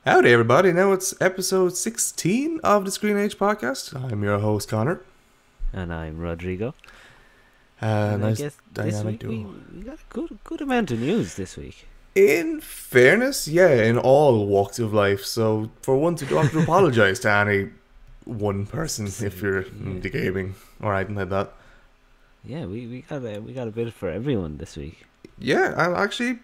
Howdy, everybody. Now it's episode 16 of the Screen Age podcast. I'm your host, Connor. And I'm Rodrigo. And I I nice guess this dynamic week duo. we got a good amount of news this week. In fairness, yeah, in all walks of life. So, for once, you don't have to apologize to any one person if you're into gaming or anything like that. Yeah, we got a bit for everyone this week. Yeah, and actually,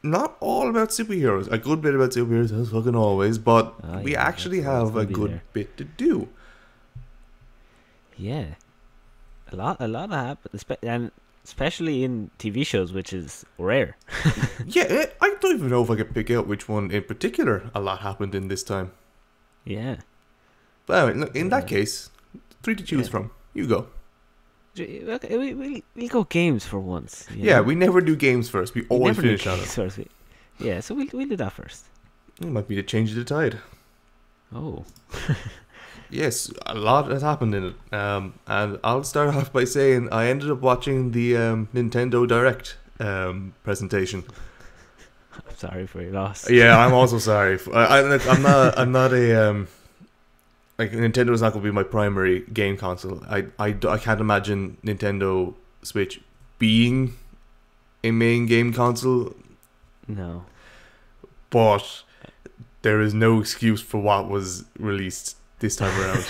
not all about superheroes. A good bit about superheroes, as fucking always, but we yeah, actually that's always have a gonna be good there. bit to do. Yeah, a lot happened, and especially in TV shows, which is rare. Yeah, I don't even know if I could pick out which one in particular a lot happened in this time. Yeah. But anyway, look, in that case, 3 to choose Yeah. from. You go. Okay, we'll go games for once. you Yeah, know? we never do games first. We We always never do finish on games it. first. Yeah, so we'll do that first. It might be the change of the tide. Oh, Yes, a lot has happened in it. And I'll start off by saying I ended up watching the Nintendo Direct presentation. I'm sorry for your loss. Yeah, I'm also sorry. I'm not a like Nintendo's not going to be my primary game console. I can't imagine Nintendo Switch being a main game console, No. but there is no excuse for what was released this time around.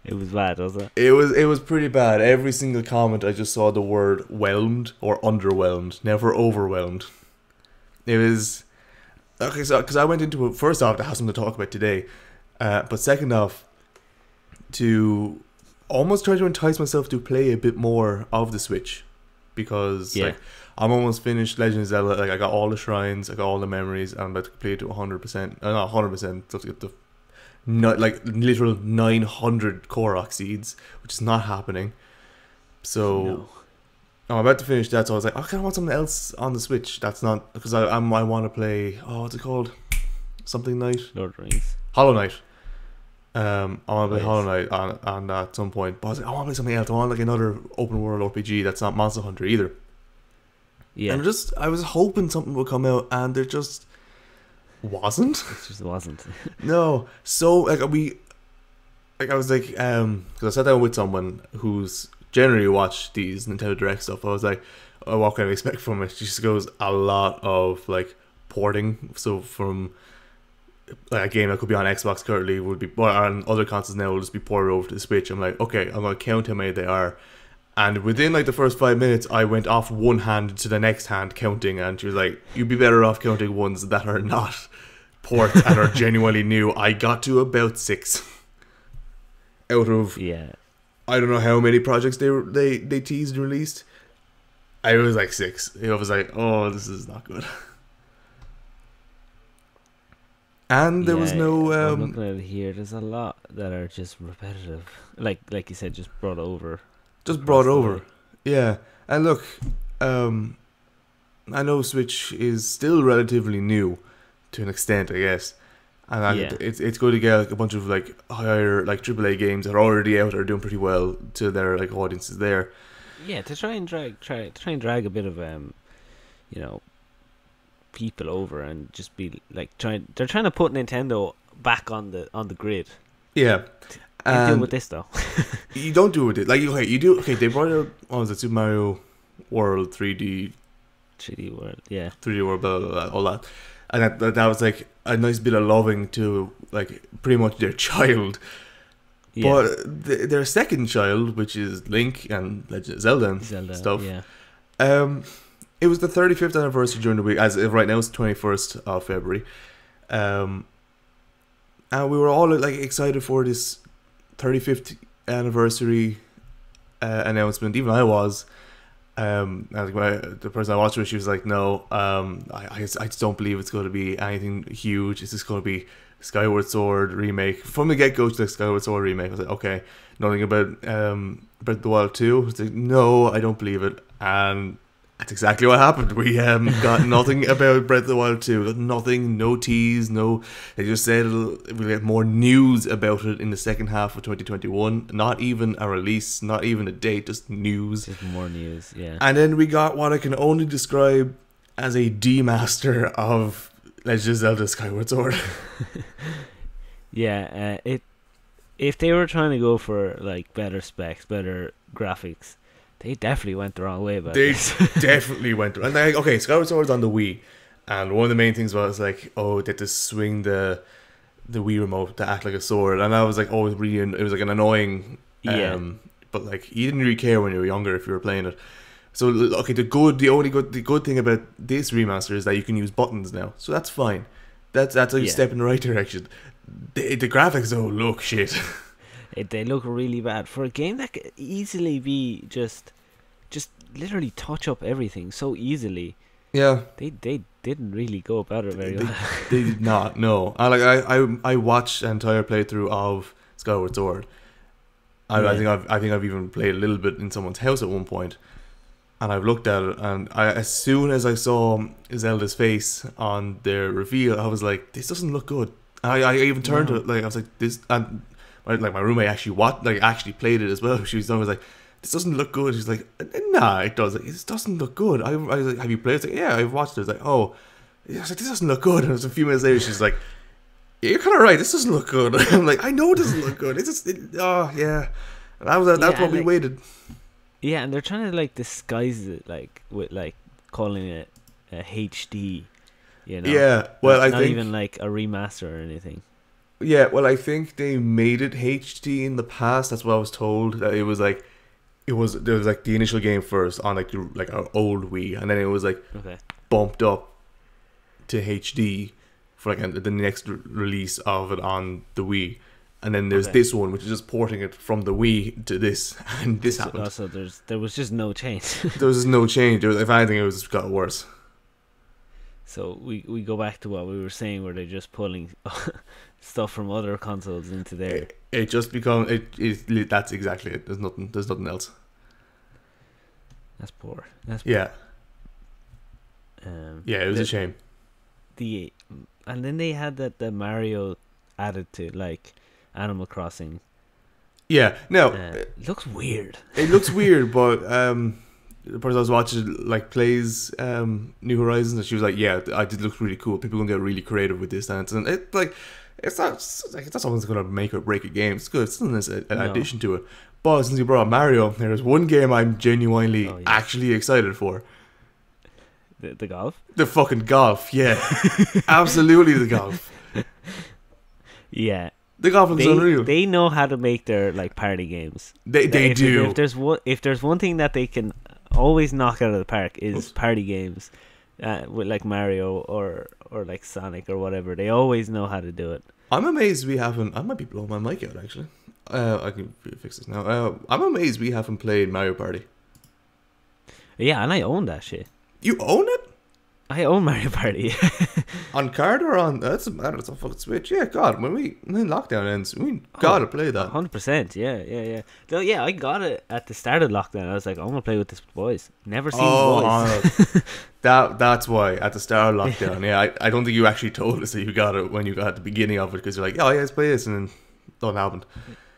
It was bad, was it? It was pretty bad. Every single comment I just saw the word whelmed or underwhelmed, never overwhelmed. It was okay, so because I went into it first off to have something to talk about today, but second off to almost try to entice myself to play a bit more of the Switch, because Yeah. like I'm almost finished Legend of Zelda. Like I got all the shrines, I got all the memories, and I'm about to complete it to 100%. Not 100%. So to get the not like literal 900 Korok seeds, which is not happening. So No. I'm about to finish that. So I was like, I kind of want something else on the Switch. That's not because I want to play. Oh, what's it called? Something Night. Lord of the Rings. Hollow Knight. I want to play Nice. Hollow Knight on at some point. But I was like, I want to play something else. I want like another open world RPG that's not Monster Hunter either. Yeah. And I was hoping something would come out, and there just wasn't. It just wasn't. No. So like I was like, because I sat down with someone who's generally watched these Nintendo Direct stuff. I was like, oh, what can I expect from it? She just goes a lot of like porting. So from like a game that could be on Xbox currently would be, or on other consoles now will just be ported over to the Switch. I'm like, okay, I'm gonna count how many they are. And within like the first 5 minutes, I went off one hand to the next hand counting, and she was like, "You'd be better off counting ones that are not ports and are genuinely new." I got to about 6 out of Yeah. I don't know how many projects they teased and released. I was like 6. I was like, "Oh, this is not good." And there was Yeah, no I'm looking at it here. There's a lot that are just repetitive. Like you said, just brought over. just brought across the over. way. Yeah, and look, I know Switch is still relatively new to an extent, I guess, and Yeah. it's good to get like, a bunch of like higher like AAA games that are already out are doing pretty well to their like audiences there. Yeah, to try and drag a bit of people over and just be like they're trying to put Nintendo back on the grid. Yeah, Can't deal and with this though. you don't do it with it like okay, you do okay. They brought out what was it, Super Mario World 3D 3D World, yeah. 3D World, blah, blah, blah, all that. And that was like a nice bit of loving to like pretty much their child. Yeah. But their second child, which is Link and Legend of Zelda and Zelda stuff, Yeah. it was the 35th anniversary during the week. As of right now, it's 21st of February. And we were all like excited for this 35th anniversary announcement. Even I was. And the person I watched with, she was like, "No, I just don't believe it's going to be anything huge. It's just going to be Skyward Sword remake from the get go to the Skyward Sword remake." I was like, "Okay, nothing about Breath of the Wild 2." It's like, "No, I don't believe it," and that's exactly what happened. We got nothing about Breath of the Wild 2. Got nothing, no tease, no. They just said we'll get more news about it in the second half of 2021. Not even a release, not even a date, just news. Just more news, yeah. And then we got what I can only describe as a demaster of Legend of Zelda Skyward Sword. Yeah, if they were trying to go for like better specs, better graphics, they definitely went the wrong way about They this. definitely went. And like, okay, Skyward Sword's on the Wii, and one of the main things was like, oh, they had to swing the Wii remote to act like a sword, and I was like, oh, it was like an annoying. Yeah. But like, you didn't really care when you were younger if you were playing it. So okay, the good thing about this remaster is that you can use buttons now, so that's fine. That's a step in the right direction. The graphics though look shit. They look really bad for a game that could easily be just literally touch up everything so easily. Yeah, They didn't really go about it very well. they did not. No, I watched an entire playthrough of Skyward Sword. I think I've even played a little bit in someone's house at one point, and I've looked at it, and as soon as I saw Zelda's face on their reveal, I was like, this doesn't look good. I even turned to it, like I was like this, and my roommate actually played it as well. She was like, this doesn't look good. She's like, nah, it does. Like, this doesn't look good. I was like, have you played it? I was like, yeah, I've watched it. I was like, oh, I was like, this doesn't look good. And it was a few minutes later, she's like, yeah, you're kind of right. This doesn't look good. I'm like, I know it doesn't look good. It's just, oh yeah. And that's what we waited. Yeah, and they're trying to like disguise it like with like calling it a HD. You know? Yeah, well, not, I not think even like a remaster or anything. Yeah, well, I think they made it HD in the past. That's what I was told. That it was like there was like the initial game first on like our old Wii, and then it was like bumped up to HD for like the next release of it on the Wii, and then there's this one which is just porting it from the Wii to this, and this happened. Also, there was just no change. There was no change. If anything, it was got worse. So we go back to what we were saying, where they're just pulling stuff from other consoles into there. It just becomes it. That's exactly it. There's nothing else. That's poor. Yeah. Yeah, it was a shame. And then they had the Mario added to like Animal Crossing. Yeah, no, it looks weird. It looks weird, but the person I was watching like plays New Horizons, and she was like, "Yeah, I did look really cool. People gonna get really creative with this dance, and it's not something that's gonna make or break a game. It's good. It's an addition to it. But since you brought up Mario, there's one game I'm genuinely actually excited for. The golf? The fucking golf, yeah. Absolutely the golf. Yeah. The golf is unreal. They know how to make their like party games. They do. If there's one thing that they can always knock out of the park is party games. With like Mario or like Sonic or whatever. They always know how to do it. I'm amazed we haven't. I might be blowing my mic out actually. I can fix this now. I'm amazed we haven't played Mario Party. Yeah, and I own that shit. You own it? I own Mario Party. On card or on? That's a matter. It's on fucking Switch. Yeah, God, when lockdown ends, we gotta play that. 100%. Yeah. Though, yeah, I got it at the start of lockdown. I was like, I'm gonna play with this with boys. Never seen boys. That's why at the start of lockdown. Yeah, I don't think you actually told us that you got it when you got at the beginning of it, because you're like, oh yeah, let's play this, and then nothing happened.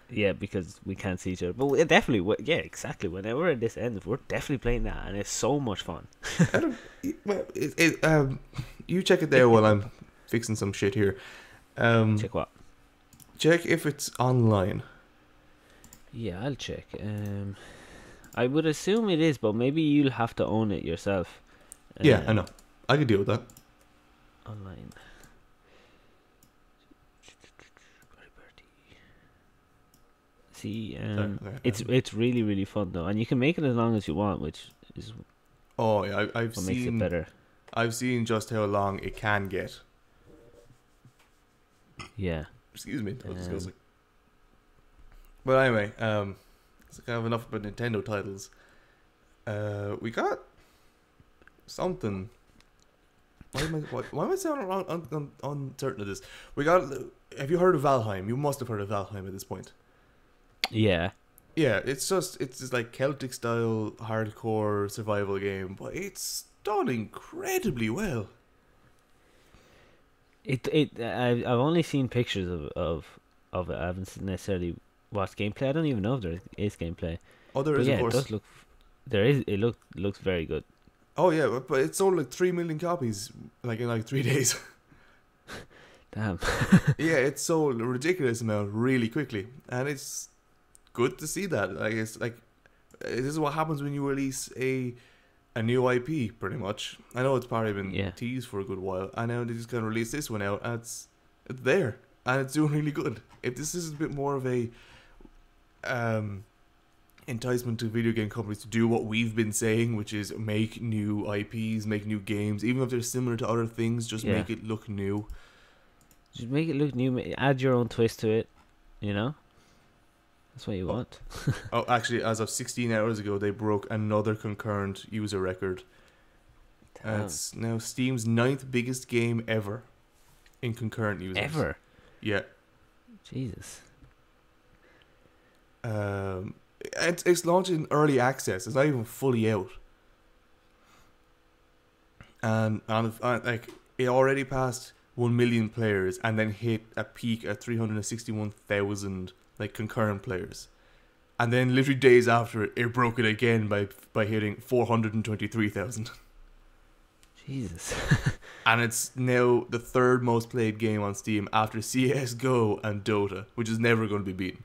Yeah, because we can't see each other. But it definitely, yeah, exactly. Whenever this ends, we're definitely playing that, and it's so much fun. You check it there while I'm fixing some shit here. Check what? Check if it's online. Yeah, I'll check. I would assume it is, but maybe you'll have to own it yourself. Yeah, I know. I could deal with that. Online. See, it's really, really fun though, and you can make it as long as you want, which is I've what makes it better. I've seen just how long it can get. Yeah. Excuse me. But anyway, it's kind of enough about Nintendo titles. We got something. Why am I sounding wrong? Uncertain of this. We got. Have you heard of Valheim? You must have heard of Valheim at this point. Yeah. Yeah, it's just like Celtic style hardcore survival game, but it's done incredibly well. I've only seen pictures of it. I haven't necessarily watched gameplay. I don't even know if there is gameplay. Oh, there is, of course. It does look. There is. It looks very good. Oh yeah, but it sold like 3 million copies like in like 3 days. Damn. Yeah, it sold a ridiculous amount really quickly, and it's good to see that. Like it's like this is what happens when you release a new IP, pretty much. I know it's probably been Yeah. teased for a good while. I know they just gonna release this one out, and it's there, and it's doing really good. If this is a bit more of a enticement to video game companies to do what we've been saying, which is make new IPs, make new games, even if they're similar to other things, just Yeah. make it look new. Just make it look new. Add your own twist to it. You know. That's what you Oh. want. Oh, actually, as of 16 hours ago, they broke another concurrent user record. Damn. It's now Steam's 9th biggest game ever in concurrent users. Ever. Yeah. Jesus. It's launched in early access. It's not even fully out. And like it already passed 1 million players and then hit a peak at 361,000 like concurrent players. And then literally days after it broke it again by hitting 423,000. Jesus. And it's now the third most played game on Steam after CS:GO and Dota, which is never going to be beaten.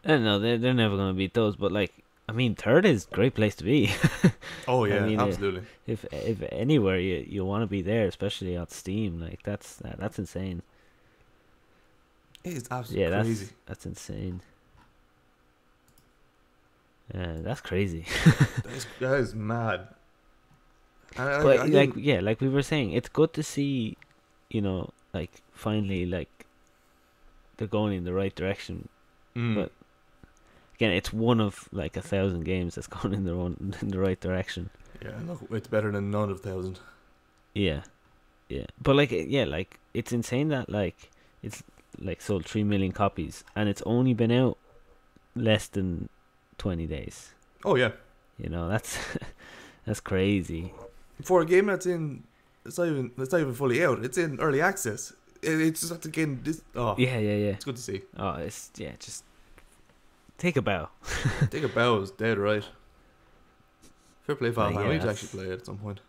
I don't know. They're never gonna beat those. But like, I mean, third is a great place to be. Oh yeah, I mean, absolutely. If anywhere you want to be there, especially on Steam, like that's insane. It is absolutely crazy. That's insane. That's crazy. That is mad. And But like we were saying, it's good to see, like finally like they're going in the right direction. But again, it's one of like 1,000 games that's going in the right direction. yeah, look, it's better than none of 1,000. Yeah, but like it's insane that like it's like sold 3 million copies and it's only been out less than 20 days. Oh yeah, That's that's crazy. for a game that's it's not even fully out. It's in early access. It's just again this. Oh Yeah. it's good to see. Oh, it's just take a bow. Take a bow is dead right. Fair play, Valheim. Yeah, I need to that's- actually play it at some point.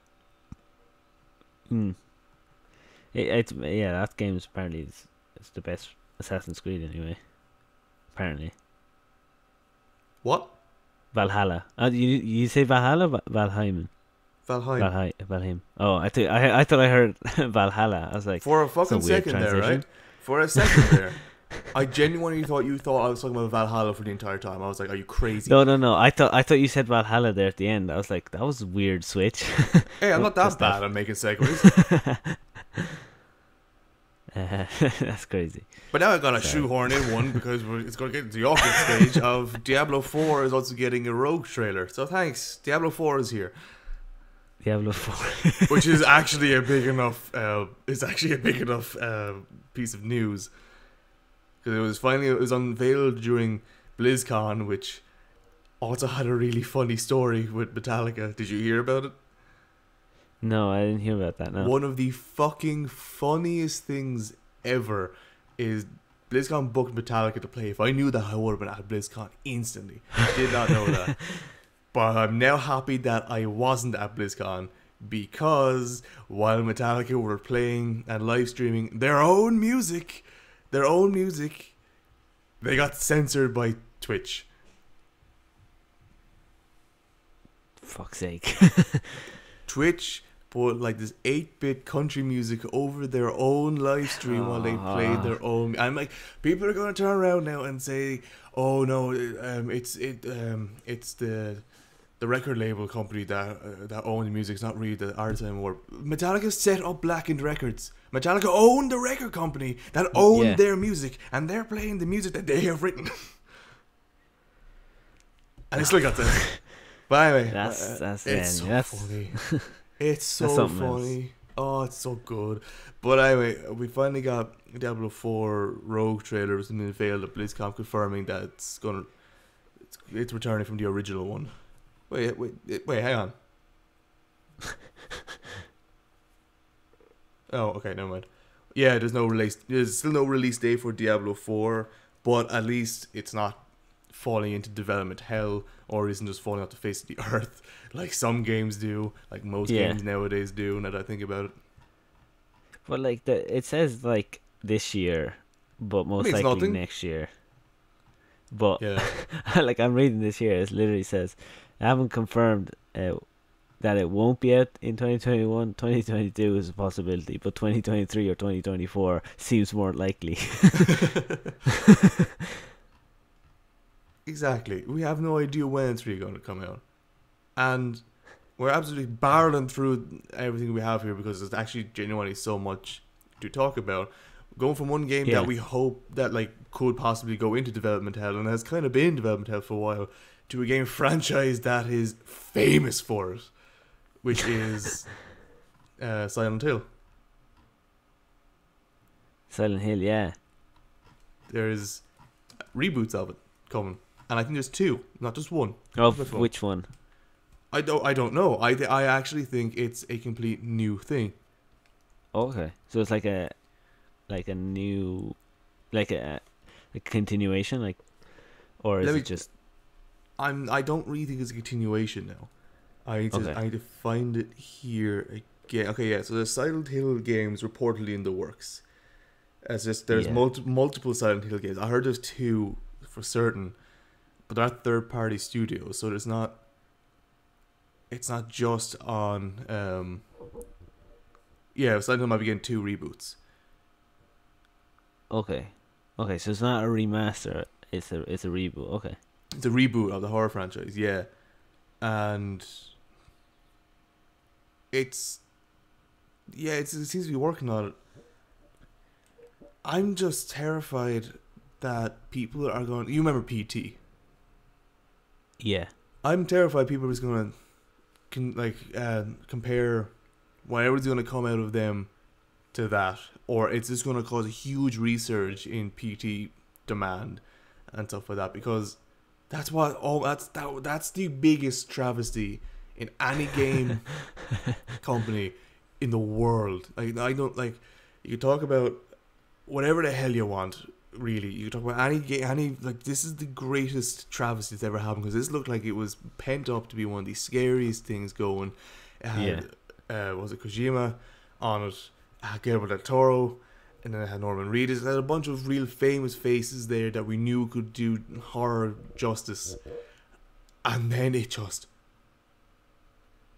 It's that game's apparently it's the best Assassin's Creed anyway. Apparently. What? Valhalla. You say Valhalla? Valheim. Valheim. Valheim. Oh, I thought I heard Valhalla. I was like, For a fucking It's a weird second there, transition. right? For a second there, I genuinely thought you thought I was talking about Valhalla for the entire time. I was like, "Are you crazy?" no. I thought you said Valhalla there at the end. I was like, that was a weird switch. Hey, I'm not that That's bad at making segues. That's crazy. But now I gotta Sorry. shoehorn in one because it's gonna get to the awkward stage of Diablo 4 is also getting a Rogue trailer. So thanks, Diablo 4 is here, Diablo 4. which is actually a big enough. It's actually a big enough piece of news because it was unveiled during BlizzCon, which also had a really funny story with Metallica. Did you hear about it? No, I didn't hear about that. No. One of the fucking funniest things ever is BlizzCon booked Metallica to play. If I knew that, I would have been at BlizzCon instantly. Did not know that. But I'm now happy that I wasn't at BlizzCon because while Metallica were playing and live streaming their own music, they got censored by Twitch. Fuck's sake. Twitch put like this 8-bit country music over their own live stream while they played their own. I'm like, people are going to turn around now and say, "Oh no, it's the record label company that own the music. It's not really the artist anymore." Metallica set up Blackened Records. Metallica owned the record company that owned their music, and they're playing the music that they have written. And they still got that. But anyway, it's so funny. It's so funny. Oh, it's so good. But anyway, we finally got Diablo 4 Rogue trailer was unveiled at BlizzCon, confirming that it's returning from the original one. Wait, hang on. Oh, okay, never mind. Yeah, there's still no release date for Diablo 4, but at least it's not falling into development hell or isn't just falling off the face of the earth like some games do, like most games nowadays do, now that I think about it. But like it says like this year, but most Means likely nothing. next year. But Yeah. like I'm reading this here, it literally says, I haven't confirmed that it won't be out in 2021. 2022 is a possibility, but 2023 or 2024 seems more likely. Exactly. We have no idea when it's really going to come out. And we're absolutely barreling through everything we have here because there's actually genuinely so much to talk about. Going from one game Yeah. that we hope that like could possibly go into development hell and has kind of been in development hell for a while, to a game franchise that is famous for it, which is Silent Hill. Silent Hill, yeah. There's reboots of it coming, and I think there's two, not just one. Of which one? I don't know. I actually think it's a complete new thing. Okay, so it's like a new, like a continuation, like, or is it just? I don't really think it's a continuation now. I need to find it here again. Okay, yeah. So there's Silent Hill games reportedly in the works. It's just there's multiple Silent Hill games. I heard there's two for certain, but they're at third-party studios, so there's not. It's not just on. Yeah, Silent Hill might be getting two reboots. Okay, so it's not a remaster. It's a reboot. Okay. It's a reboot of the horror franchise, yeah, and it seems to be working on it. I'm just terrified that people are going. You remember PT? Yeah. I'm terrified people are just going to compare whatever's going to come out of them to that, or it's just going to cause a huge resurge in PT demand and stuff like that, because that's the biggest travesty in any game company in the world. Like, I don't like. You can talk about whatever the hell you want, really. You can talk about any like, this is the greatest travesty that's ever happened, because this looked like it was pent up to be one of the scariest things going. It had, was it Kojima on it? Guillermo del Toro, and then it had Norman Reedus. It had a bunch of real famous faces there that we knew could do horror justice, and then it just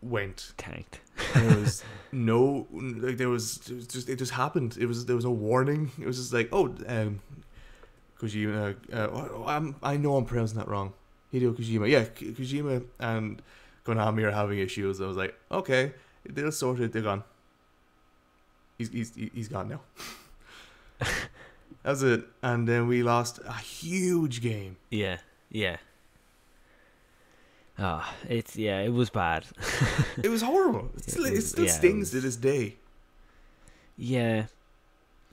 went tanked. And there was no, like, it just happened. There was no warning. It was just like, Kojima. I know I'm pronouncing that wrong. Hideo Kojima. Yeah, Kojima and Konami are having issues. I was like, okay, they're sorted. They're gone. He's gone now. That's it. And then we lost a huge game. Yeah. It was bad. It was horrible. It still stings to this day. Yeah.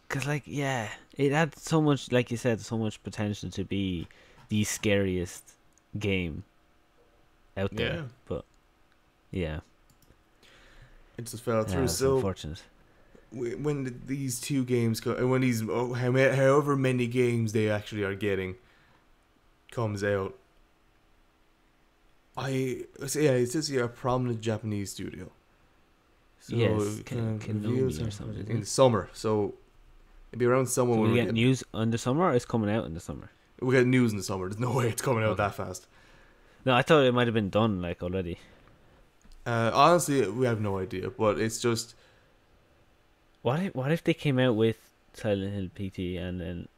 Because, it had so much, like you said, so much potential to be the scariest game out there. Yeah. But, yeah. It just fell through. It's so unfortunate. When these two games go, when these however many games they actually are getting comes out, it says here a prominent Japanese studio. So yes, Konami or something. In the summer, so it'd be around summer. So when we get news in the summer, or it's coming out in the summer? We get news in the summer. There's no way it's coming out that fast. No, I thought it might have been done already. Honestly, we have no idea, but it's just. What if they came out with Silent Hill PT and then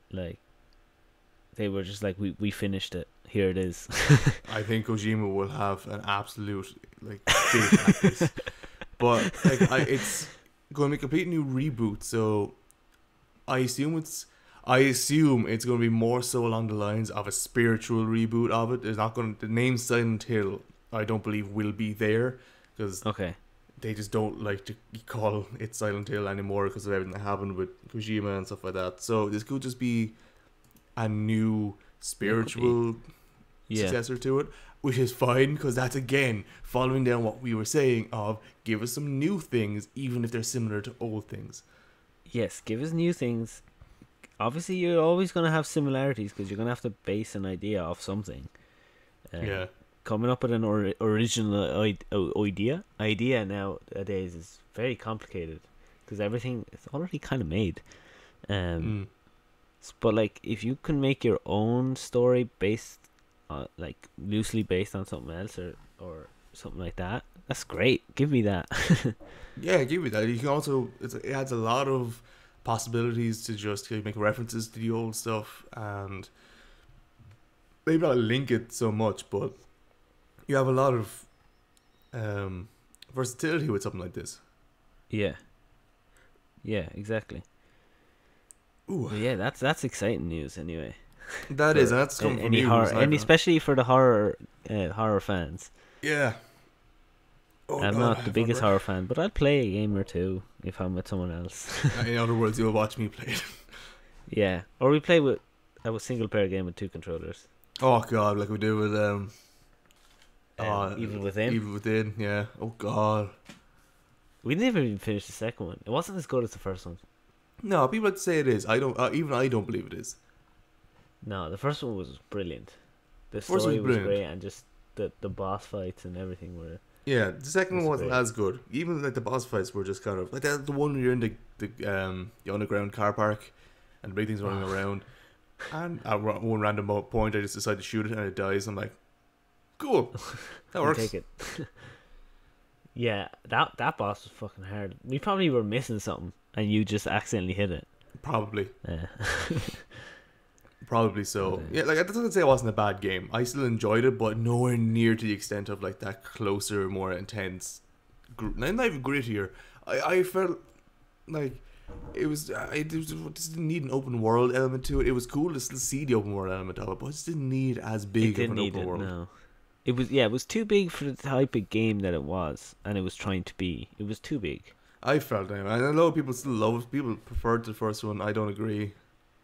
they were just like, we finished it, here it is. I think Kojima will have an absolute fit at this, but it's going to be a complete new reboot. So I assume it's going to be more so along the lines of a spiritual reboot of it. There's not going to, the name Silent Hill, I don't believe will be there, because they just don't like to call it Silent Hill anymore because of everything that happened with Kojima and stuff like that. So this could just be a new spiritual successor to it, which is fine, because that's again following down what we were saying of give us some new things, even if they're similar to old things. Yes, give us new things. Obviously, you're always going to have similarities because you're going to have to base an idea off something. Coming up with an original idea nowadays is very complicated because everything is already kind of made. Um, but like, if you can make your own story based, like loosely based on something else or something like that, that's great. Give me that. Yeah, give me that. You can also it adds a lot of possibilities to just make references to the old stuff and maybe not link it so much, but you have a lot of versatility with something like this. Yeah. Yeah, exactly. Ooh, But yeah, that's exciting news anyway. that is, and that's coming from Any you, horror, who's any never. especially for the horror fans. Yeah. Oh I'm God, I not the have biggest heartburn. horror fan, but I'll play a game or two if I'm with someone else. In other words, you'll watch me play it. Yeah, or we play with a single player game with two controllers. Oh God, like we did with Even within, Even Within, yeah. Oh God. we never even finished the second one. It wasn't as good as the first one. No, people like to say it is. I don't. Even I don't believe it is. No, the first one was brilliant. The First story was was brilliant. great, and just the boss fights and everything were. Yeah, the second one Was wasn't great. as good. Even like the boss fights were just kind of like the one where you're in the underground car park, and the big thing's running around. And at one random point, I just decide to shoot it, and it dies. I'm like, cool, that You works. take it. Yeah, that boss was fucking hard. We probably were missing something, and you just accidentally hit it. Probably, Yeah. probably so. Yeah, like I doesn't say it wasn't a bad game. I still enjoyed it, but nowhere near to the extent of like that closer, more intense, not even grittier. I felt like it was. It just didn't need an open world element to it. It was cool to still see the open world element of it, but it just didn't need as It big of didn't an need open it. world. No, it was too big for the type of game that it was, and it was trying to be. It was too big. I felt anyway. And a lot of people still love it. People preferred the first one. I don't agree.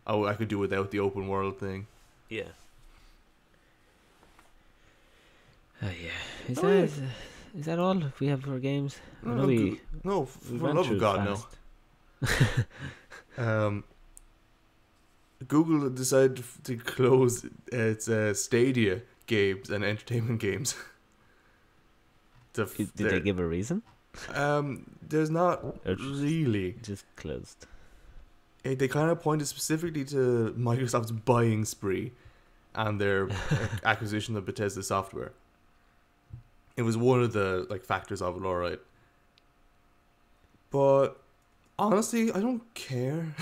I could do without the open world thing. Yeah. Yeah. Oh, yeah. Is that all we have for games? I know No, we no, we for ran the love through of it God, fast. no. Google decided to close its Stadia games and entertainment games. Did they give a reason? There's not Or just- really. Just closed. They kind of pointed specifically to Microsoft's buying spree and their acquisition of Bethesda software. It was one of the factors of it, all right. But honestly, I don't care.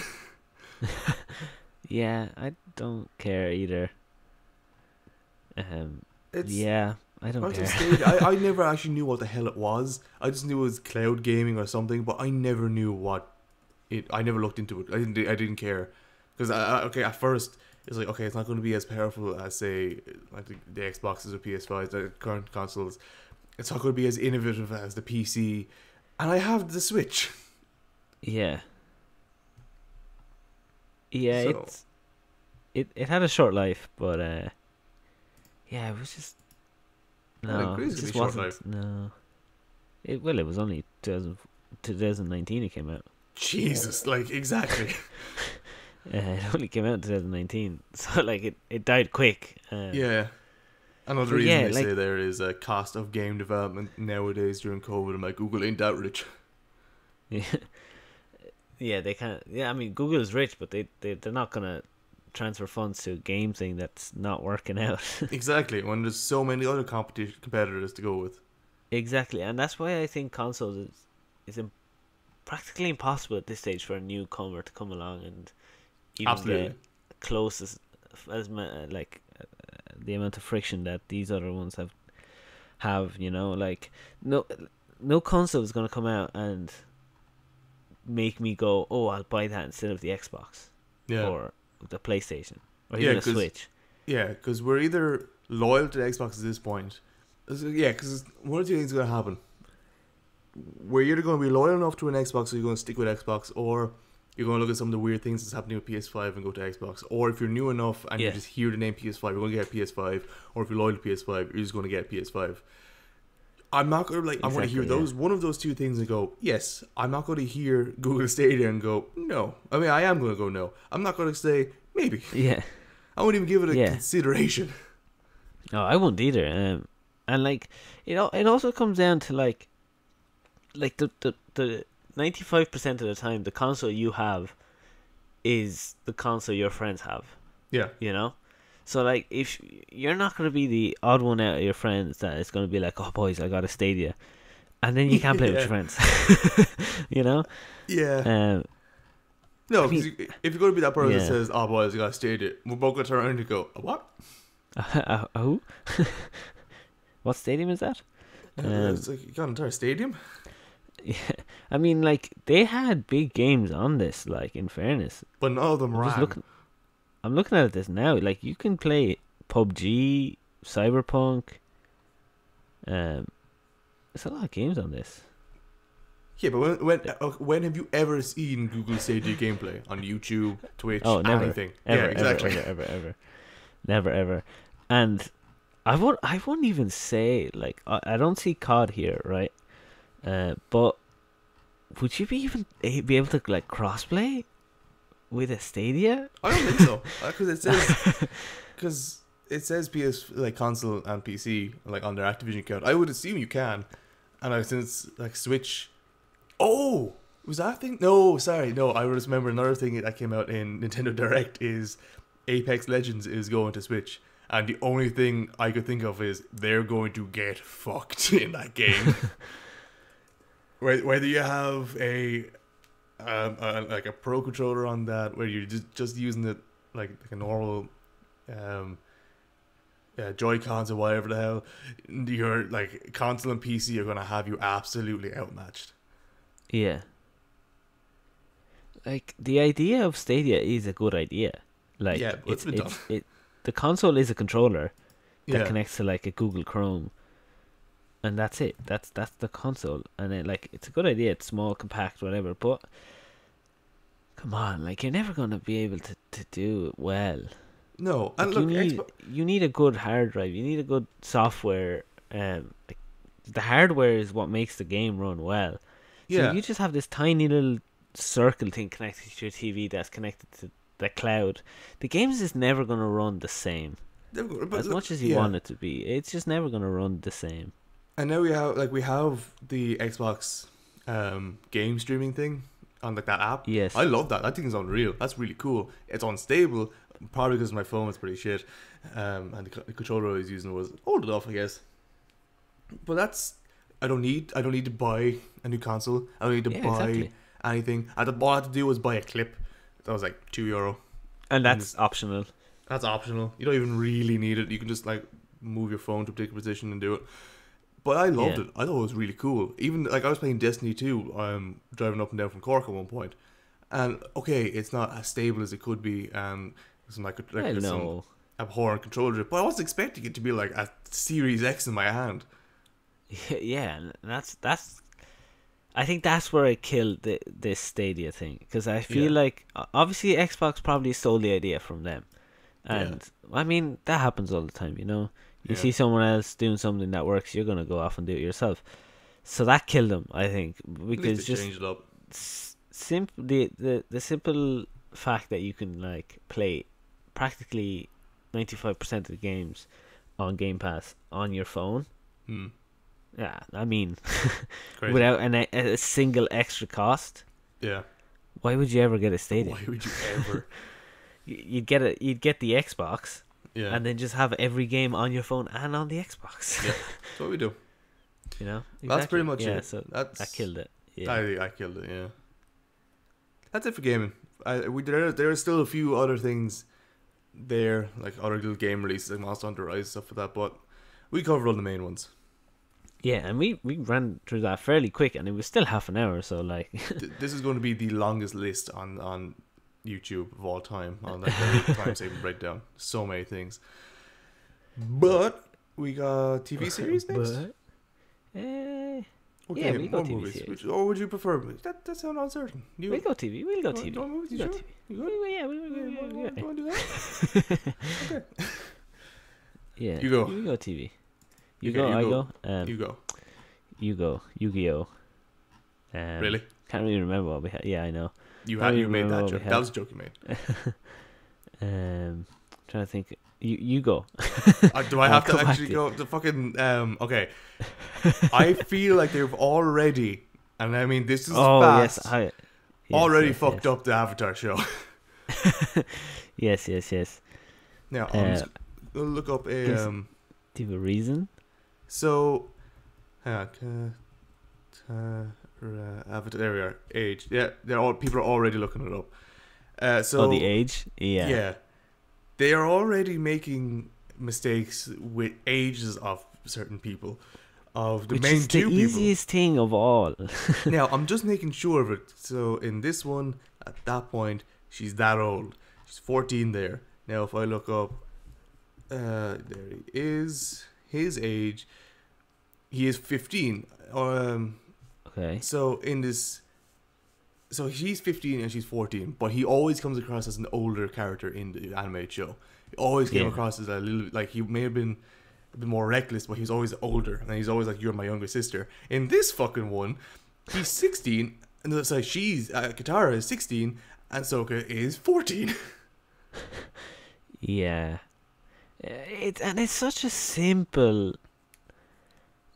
Yeah, I don't care either. It's Yeah, I don't Microsoft care. Stadia, I never actually knew what the hell it was. I just knew it was cloud gaming or something, but I never knew what it. I never looked into it. I didn't care because okay, at first it's like, okay, it's not going to be as powerful as say like the Xboxes or PS5s, the current consoles. It's not going to be as innovative as the PC, and I have the Switch. Yeah. Yeah, So- it had a short life, but yeah, it was just I no, agree it it's gonna just be short wasn't. life. No, it was only 2019 it came out. Jesus, exactly. It only came out in 2019, so it died quick. Yeah. Another But reason yeah, they say there is a cost of game development nowadays during COVID. I'm like, Google ain't that rich. Yeah, yeah, they can't. Yeah, I mean, Google is rich, but they're not gonna transfer funds to a game thing that's not working out. Exactly, when there's so many other competitors to go with. Exactly, and that's why I think consoles is practically impossible at this stage for a newcomer to come along and even Absolutely. get close the amount of friction that these other ones have. You know, no console is gonna come out and make me go, oh, I'll buy that instead of the Xbox or the PlayStation or even a Switch. Yeah, because we're either loyal to the Xbox at this point. Yeah, because one of two things is going to happen. We're either going to be loyal enough to an Xbox, so you're going to stick with Xbox, or you're going to look at some of the weird things that's happening with PS5 and go to Xbox. Or if you're new enough and you just hear the name PS5, you're going to get a PS5. Or if you're loyal to PS5, you're just going to get a PS5. I'm not going to I'm going to hear one of those two things and go, yes. I'm not going to hear Google Stadia and go, no. I mean, I am going to go, no. I'm not going to say, maybe. Yeah. I won't even give it a consideration. No, I won't either. And it also comes down to the 95% of the time the console you have is the console your friends have. Yeah. You know? So, like, if you're not going to be the odd one out of your friends that is going to be like, oh, boys, I got a Stadia. And then you can't play with your friends. You know? Yeah. No, I because mean, if you're going to be that person that yeah. says, oh, boys, I got a Stadia, we're both going to turn around and go, a what? Who? What stadium is that? It's like, you got an entire stadium? Yeah. I mean, like, they had big games on this, like, in fairness. But none of them ran. I'm looking at this now. Like, you can play PUBG, Cyberpunk. There's a lot of games on this. Yeah, but when have you ever seen Google Stadia gameplay on YouTube, Twitch, never, anything? Ever, yeah, exactly. ever. Never, ever. And I won't even say, like, I don't see COD here, right? But would you be able to, like, crossplay with a Stadia? I don't think so, because it says PS, like, console and PC, like, on their Activision account. I would assume you can, and since, like, Switch. Oh, was that thing? No, sorry, no. I just remember another thing that came out in Nintendo Direct is Apex Legends is going to Switch, and the only thing I could think of is they're going to get fucked in that game. Whether you have like a pro controller on that, where you're just using it like a normal Joy-Cons or whatever the hell, your like console and PC are gonna have you absolutely outmatched. Yeah. Like, the idea of Stadia is a good idea. Like, yeah, but the console is a controller that yeah. connects to, like, a Google Chrome, and that's it. That's the console, and then, like, it's a good idea. It's small, compact, whatever. But come on, like, you're never gonna be able to do it well. No, and like, look, you need a good hard drive. You need a good software. Like, the hardware is what makes the game run well. yeah. So you just have this tiny little circle thing connected to your TV that's connected to the cloud. The games is never going to run the same. Much as you want it to be, it's just never going to run the same. And now we have the Xbox game streaming thing on like that app. Yes. I love that. That thing is unreal. That's really cool. It's unstable, probably because my phone is pretty shit, and the controller I was using was old enough, I guess. But that's I don't need to buy a new console. I don't need to buy anything. All I had to do was buy a clip. That was like €2. And that's optional. That's optional. You don't even really need it. You can just like move your phone to a particular position and do it. But I loved it. I thought it was really cool. Even like I was playing Destiny 2, driving up and down from Cork at one point. And okay, it's not as stable as it could be, and some some abhorrent controller. But I wasn't expecting it to be like a Series X in my hand. Yeah, and that's. I think that's where I killed this Stadia thing, because I feel like obviously Xbox probably stole the idea from them, and I mean that happens all the time. You know, you see someone else doing something that works, you're gonna go off and do it yourself. So that killed them, I think, because just change it up. The simple fact that you can like play practically 95% of the games on Game Pass on your phone. Yeah, I mean, without a single extra cost. Yeah. Why would you ever get a Stadia? Why would you ever? You'd get the Xbox, yeah, and then just have every game on your phone and on the Xbox. Yeah, that's what we do. You know, exactly. That's pretty much it. So that killed it. Yeah, I killed it. Yeah, that's it for gaming. There are still a few other things there, like other little game releases, like Monster Hunter Rise, stuff like that. But we covered all the main ones. Yeah, and we ran through that fairly quick, and it was still half an hour. So like, this is going to be the longest list on YouTube of all time on that time-saving breakdown. So many things. But we got TV series next. Okay, yeah, we got TV movies. series. Or would you prefer? That sounds uncertain. We'll go TV. We'll go TV. Movies, we'll go sure? TV. You good? Yeah, You want to do that? Okay. Yeah. You go. You go TV. You go. I go. You go. You go. Yu-Gi-Oh. Really? Can't really remember what we had. Yeah, I know. You made that joke. That was a joke you made. Trying to think. You go. Do I have to actually go? The fucking okay. I feel like they've already, and I mean this is fast. Yes, already fucked up the Avatar show. Yes, yes, yes. Now I'm Uh, just gonna look up a gives do you have a reason? so avatar, there we are. Age. Yeah, they're all people are already looking it up. Oh, the So age. Yeah. yeah, they are already making mistakes with ages of certain people, of the Which main is the two people. easiest thing of all. Now I'm just making sure of it. So in this one, at that point, she's that old. She's 14 there. Now if I look up, there he is. His age, he is 15. Okay. So in this, so she's 15 and she's 14, but he always comes across as an older character in the animated show. He always came Yeah. across as a little, like he may have been a bit more reckless, but he's always older, and he's always like, "You're my younger sister." In this fucking one, he's 16, and it's like she's Katara is 16, and Sokka is 14. Yeah. It's such a simple.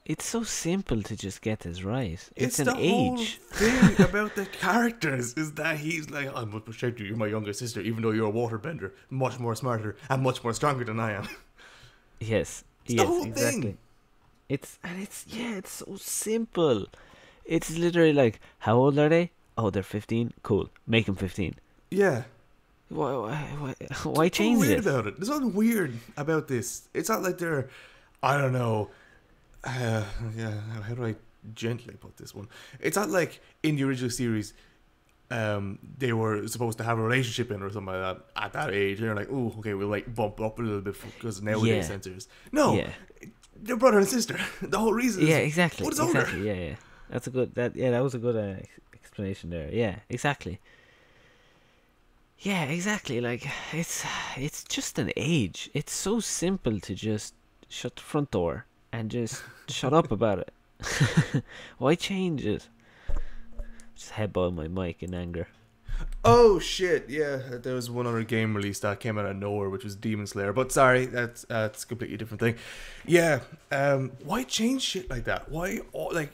It's so simple to just get this right. It's an the whole age. thing about the characters is that he's like, "I must protect you. You're my younger sister, even though you're a waterbender, much more smarter and much more stronger than I am." Yes. It's Yes. the whole Exactly. thing. It's so simple. It's literally like, how old are they? Oh, they're 15. Cool. Make them 15. Yeah. Why What's so change weird it? about it? There's nothing weird about this. It's not like they're, I don't know. Yeah, how do I gently put this one? It's not like in the original series, they were supposed to have a relationship in or something like that at that age. And they're like, oh, okay, we'll like bump up a little bit because nowadays Yeah. censors. No, Yeah. they're brother and sister. The whole reason Yeah. is Exactly. what is older. Exactly. Yeah. Yeah. That's a good. That was a good explanation there. Yeah. Exactly. Yeah. Exactly. Like it's just an age. It's so simple to just shut the front door and just shut up about it. Why change it? Just headbutt my mic in anger. Oh shit! Yeah, there was one other game release that came out of nowhere, which was Demon Slayer. But sorry, that's a completely different thing. Yeah, why change shit like that? Why like?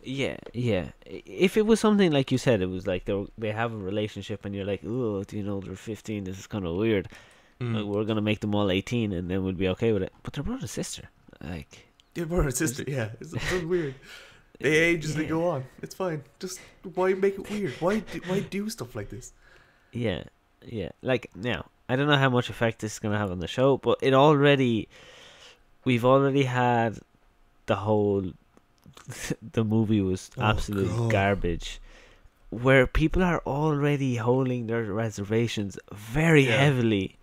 Yeah, yeah. If it was something like you said, it was like they have a relationship, and you're like, oh, do you know they're 15? This is kind of weird. Like, we're gonna make them all 18, and then we'll be okay with it. But they're brother and sister. Like, Your brother and sister, yeah, it's so weird. They age as they go on. It's fine. Just why make it weird? Why do stuff like this? yeah, yeah. Like now, I don't know how much effect this is gonna have on the show, but we've already had the whole. The movie was absolute garbage, where people are already holding their reservations very heavily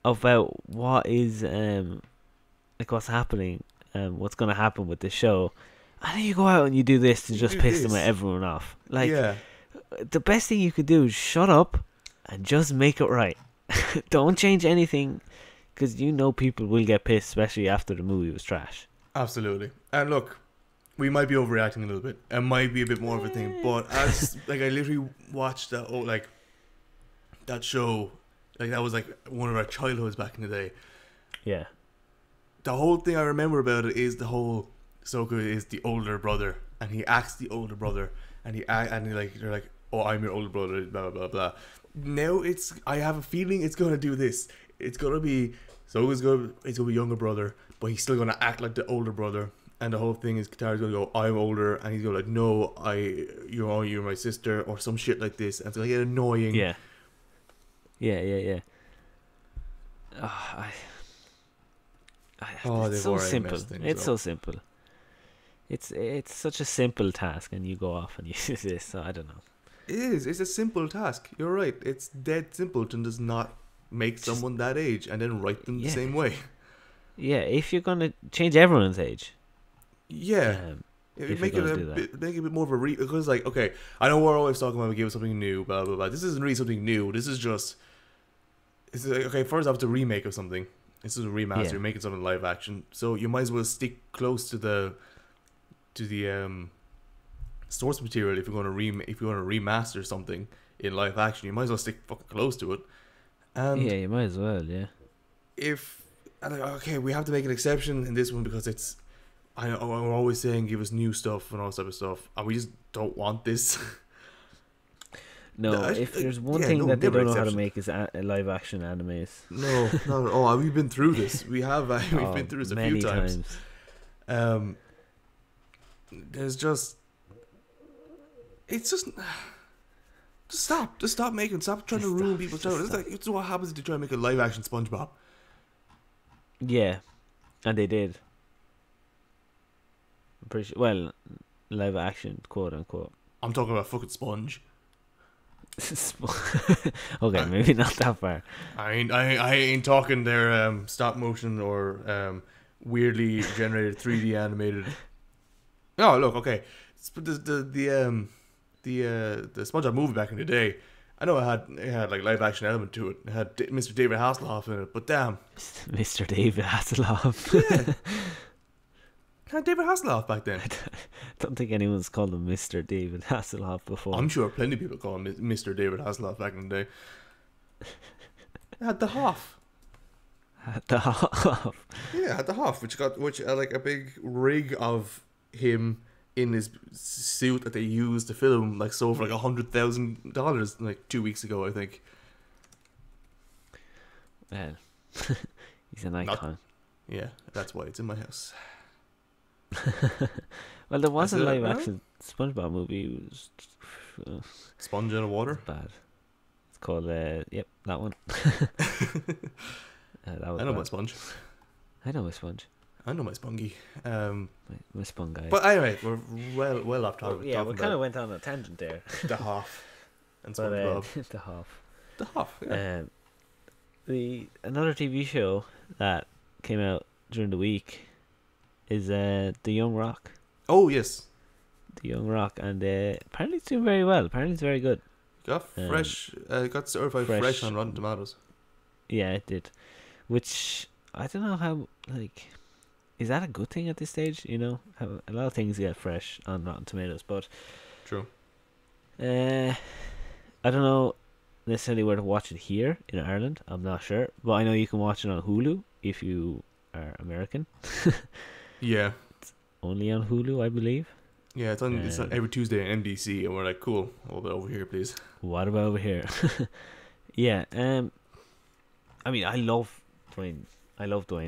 about what is like what's happening, what's gonna happen with the show. And then you go out and you do this to just piss them everyone off. Like, the best thing you could do is shut up and just make it right. Don't change anything, because you know people will get pissed, especially after the movie was trash. Absolutely. And look, we might be overreacting a little bit. It might be a bit more of a thing, but as like I literally watched that show, like that was like one of our childhoods back in the day. Yeah. The whole thing I remember about it is the whole Sokka is the older brother, and he acts the older brother, and they're like, oh, I'm your older brother, blah blah blah blah. Now I have a feeling it's gonna do this. It's gonna be it's gonna be younger brother, but he's still gonna act like the older brother. And the whole thing is Katara's gonna go, I'm older, and he's gonna like, no, you're my sister, or some shit like this, and it's gonna get annoying. Yeah. Yeah. Oh, it's so simple. It's so simple. It's such a simple task, and you go off and you do this. So I don't know. It is. It's a simple task. You're right. It's dead simple to does not make someone that age and then write them the same way. Yeah, if you're gonna change everyone's age. Yeah. Make it a bit more of a because like, okay, I know we're always talking about we give something new, blah blah blah. This isn't really something new. This is just it's like, okay, first off, it's a remake of something. This is a remaster. You're making something live action, so you might as well stick close to the source material. If you're going to remaster something in live action, you might as well stick fucking close to it. And yeah, you might as well. Yeah. Okay, we have to make an exception in this one because it's. I know we're always saying give us new stuff and all that type of stuff, and we just don't want this. No, if there's one yeah, thing no, that they never don't know how to exception. make is live action animes. No, not at all. We've been through this. We have. We've Oh, been through this a few many times. times. There's just. It's just. Just stop making. Stop trying to ruin people's childhood. It's like it's what happens if they try to make a live action SpongeBob. Yeah, and they did. I'm pretty sure. Well, live action, quote unquote. I'm talking about fucking Sponge. Okay, maybe not that far. I ain't talking their stop motion or weirdly generated 3D animated. No, look, okay. The SpongeBob movie back in the day. I know it had like live action element to it. It had Mr. David Hasselhoff in it, but damn, Mr. David Hasselhoff. yeah, it had David Hasselhoff back then. I don't think anyone's called him Mr. David Hasselhoff before. I'm sure plenty of people call him Mr. David Hasselhoff back in the day. It had the Hoff. The Hoff. Yeah, it had the Hoff, which like a big rig of him in his suit that they used to film, like sold for like $100,000 like 2 weeks ago, I think. Well, he's an icon. Yeah, that's why it's in my house. Well, there was a Is it, live right? action SpongeBob movie. It was Sponge out of water. bad. It's called yep, that one. That was I know bad. my Sponge. I know my Sponge. I know my Spongy. My Spon guy. But anyway, we're well off topic. yeah, we talking kind of about went on a tangent there. the Hoff and But SpongeBob. the Hoff. The Hoff. Yeah. Another TV show that came out during the week is The Young Rock. Oh yes, The Young Rock, and apparently it's doing very well. Apparently it's very good. got fresh. Got certified fresh on Rotten Tomatoes. Yeah, it did. Which I don't know how, like, is that a good thing at this stage? You know, how a lot of things get fresh on Rotten Tomatoes, but True. I don't know necessarily where to watch it here in Ireland. I'm not sure, but I know you can watch it on Hulu if you are American. Yeah. Only on Hulu, I believe. Yeah, it's on every Tuesday on NBC, and we're like, cool. A little bit over here, please. What about over here? Yeah. I mean, I love Dwayne.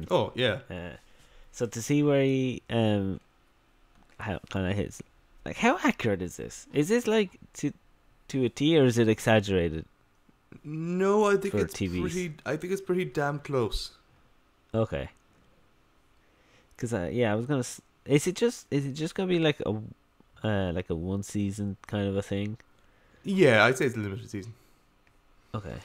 Oh yeah. So to see where he how kind of hits, like, how accurate is this? Is this like to a T, or is it exaggerated? No, I think For it's TVs. pretty. I think it's pretty damn close. Okay. Because I was gonna. Is it just gonna be like a one season kind of a thing? Yeah, I'd say it's a limited season. Okay.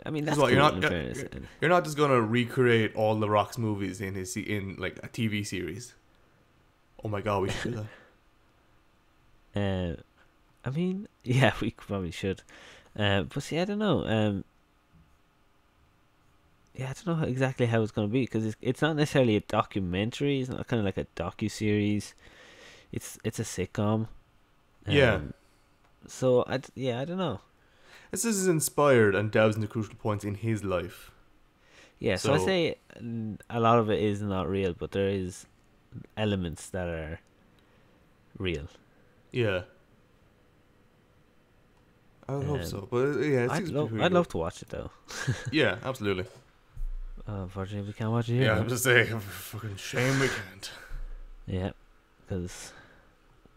I mean, that's Well, cool, you're not in fairness. you're not just gonna recreate all the Rock's movies in like a TV series. Oh my god, we should do that. I mean, yeah, we probably should. But see, I don't know. Yeah, I don't know exactly how it's gonna be, because it's not necessarily a documentary. It's not kind of like a docu-series. It's a sitcom. Yeah. So I don't know. This is inspired and delves into crucial points in his life. Yeah, so I So- say a lot of it is not real, but there is elements that are real. Yeah. I would hope so, but yeah, I'd love to watch it though. Yeah, absolutely. Unfortunately, we can't watch it here. Yeah, I'm just saying, fucking shame we can't. Yeah, because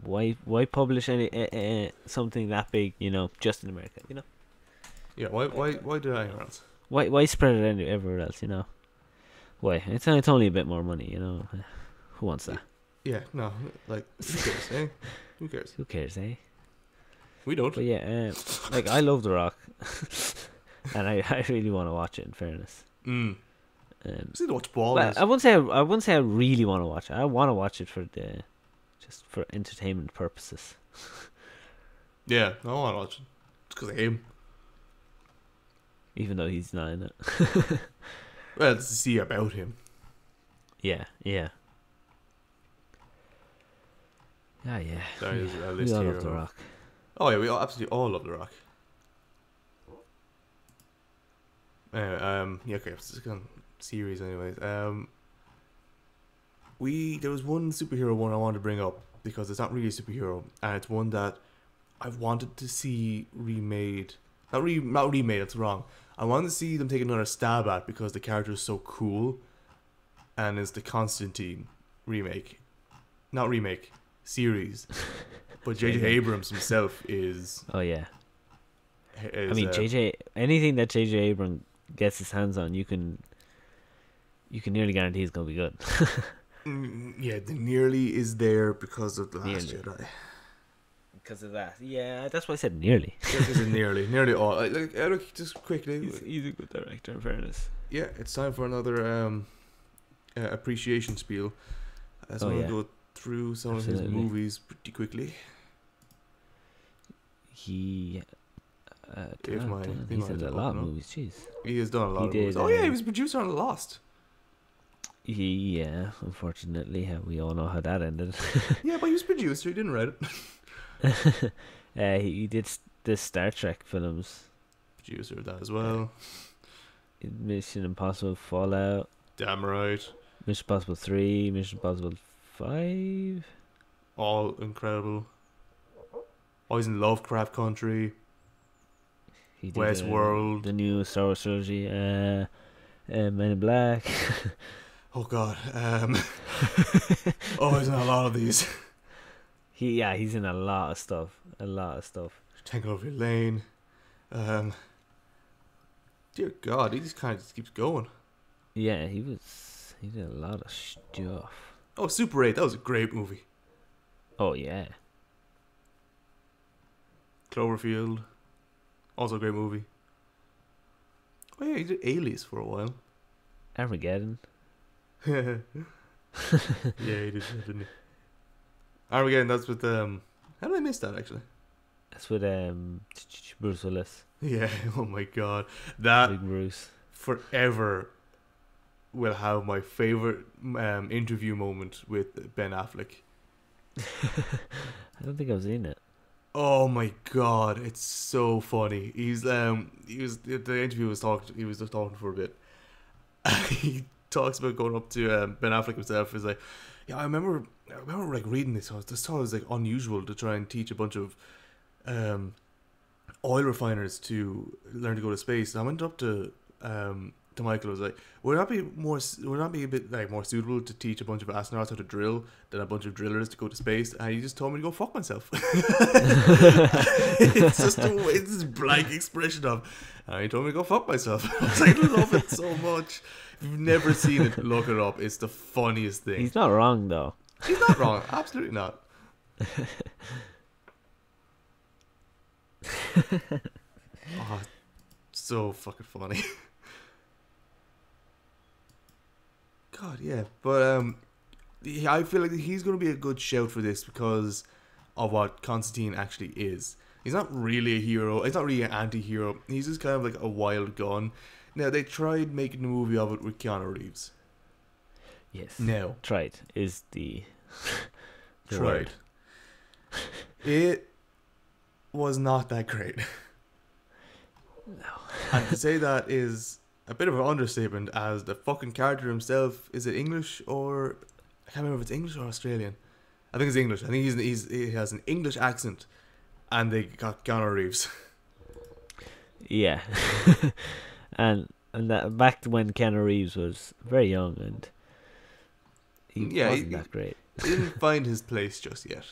why publish any something that big? You know, just in America. You know, Yeah, why do anywhere else? why spread it everywhere else? You know, why? It's only a bit more money. You know, who wants that? Yeah, no, like who cares? Eh? Who cares? Who cares, eh? We don't. But yeah, like, I love The Rock, and I really want to watch it. In fairness, See to watch ball. but I wouldn't say I really want to watch it. I want to watch it for just for entertainment purposes. Yeah, no, I want to watch it. It's because of him. Even though he's not in it. Well, it's to see about him. Yeah. Yeah, There is a we list all here. love The Rock. Oh yeah, we absolutely all love The Rock. Yeah, okay, it's a series anyways. There was one superhero one I wanted to bring up because it's not really a superhero, and it's one that I wanted to see remade. Not remade. That's wrong. I wanted to see them take another stab at because the character is so cool, and it's the Constantine remake, not remake series. But J.J. Abrams himself is. Oh yeah. Is, I mean, anything that J.J. Abrams gets his hands on, you can nearly guarantee it's gonna be good. Yeah, the nearly is there because of the Last Nearly. Jedi. Because of that, yeah, that's why I said nearly. This is nearly all. Look, just quickly. He's a good director, in fairness. Yeah, it's time for another appreciation spiel. So I'm gonna go through some of his movies pretty quickly. He. He's in a lot of movies. Jeez. He has done a lot of movies. Oh yeah, he was a producer on Lost. Yeah, unfortunately, we all know how that ended. Yeah, but he was a producer. He didn't write it. He did the Star Trek films. Producer of that as well. Mission Impossible, Fallout. Damn right. Mission Impossible 3, Mission Impossible 5. All incredible. Always in Lovecraft Country. He did Westworld. The new Star Wars trilogy. Men in Black. Oh god. Oh, he's in a lot of these. He's in a lot of stuff. Tangle Over Lane. Dear God, he just kind of keeps going. Yeah, he did a lot of stuff. Oh, Super 8, that was a great movie. Oh yeah. Cloverfield, also a great movie. Oh yeah, he did Alias for a while. Armageddon. Yeah, he did, didn't he? Armageddon, that's with how did I miss that actually? That's with Bruce Willis. Yeah, oh my god. That Big Bruce. Forever will have my favourite interview moment with Ben Affleck. I don't think I've seen it. Oh my god, it's so funny. The interview was he was just talking for a bit. He talks about going up to Ben Affleck himself. He's like, yeah, I remember like reading this. I just thought it was like unusual to try and teach a bunch of oil refiners to learn to go to space. And I went up to Michael. I was like, would not be a bit like more suitable to teach a bunch of astronauts how to drill than a bunch of drillers to go to space? And he just told me to go fuck myself. It's just it's this blank expression of, he told me to go fuck myself. I was like, I love it so much. If you've never seen it, look it up. It's the funniest thing. He's not wrong though. He's not wrong. Absolutely not. Oh, so fucking funny. God, yeah. But I feel like he's going to be a good shout for this because of what Constantine actually is. He's not really a hero. He's not really an anti-hero. He's just kind of like a wild gun. Now, they tried making a movie of it with Keanu Reeves. Yes. No. Tried is the Tried. word. It was not that great. No. And to say that is a bit of an understatement, as the fucking character himself, is it English or I can't remember if it's English or Australian. I think it's English. I think he has an English accent, and they got Keanu Reeves. Yeah. and that back when Keanu Reeves was very young and he wasn't that great. He didn't find his place just yet.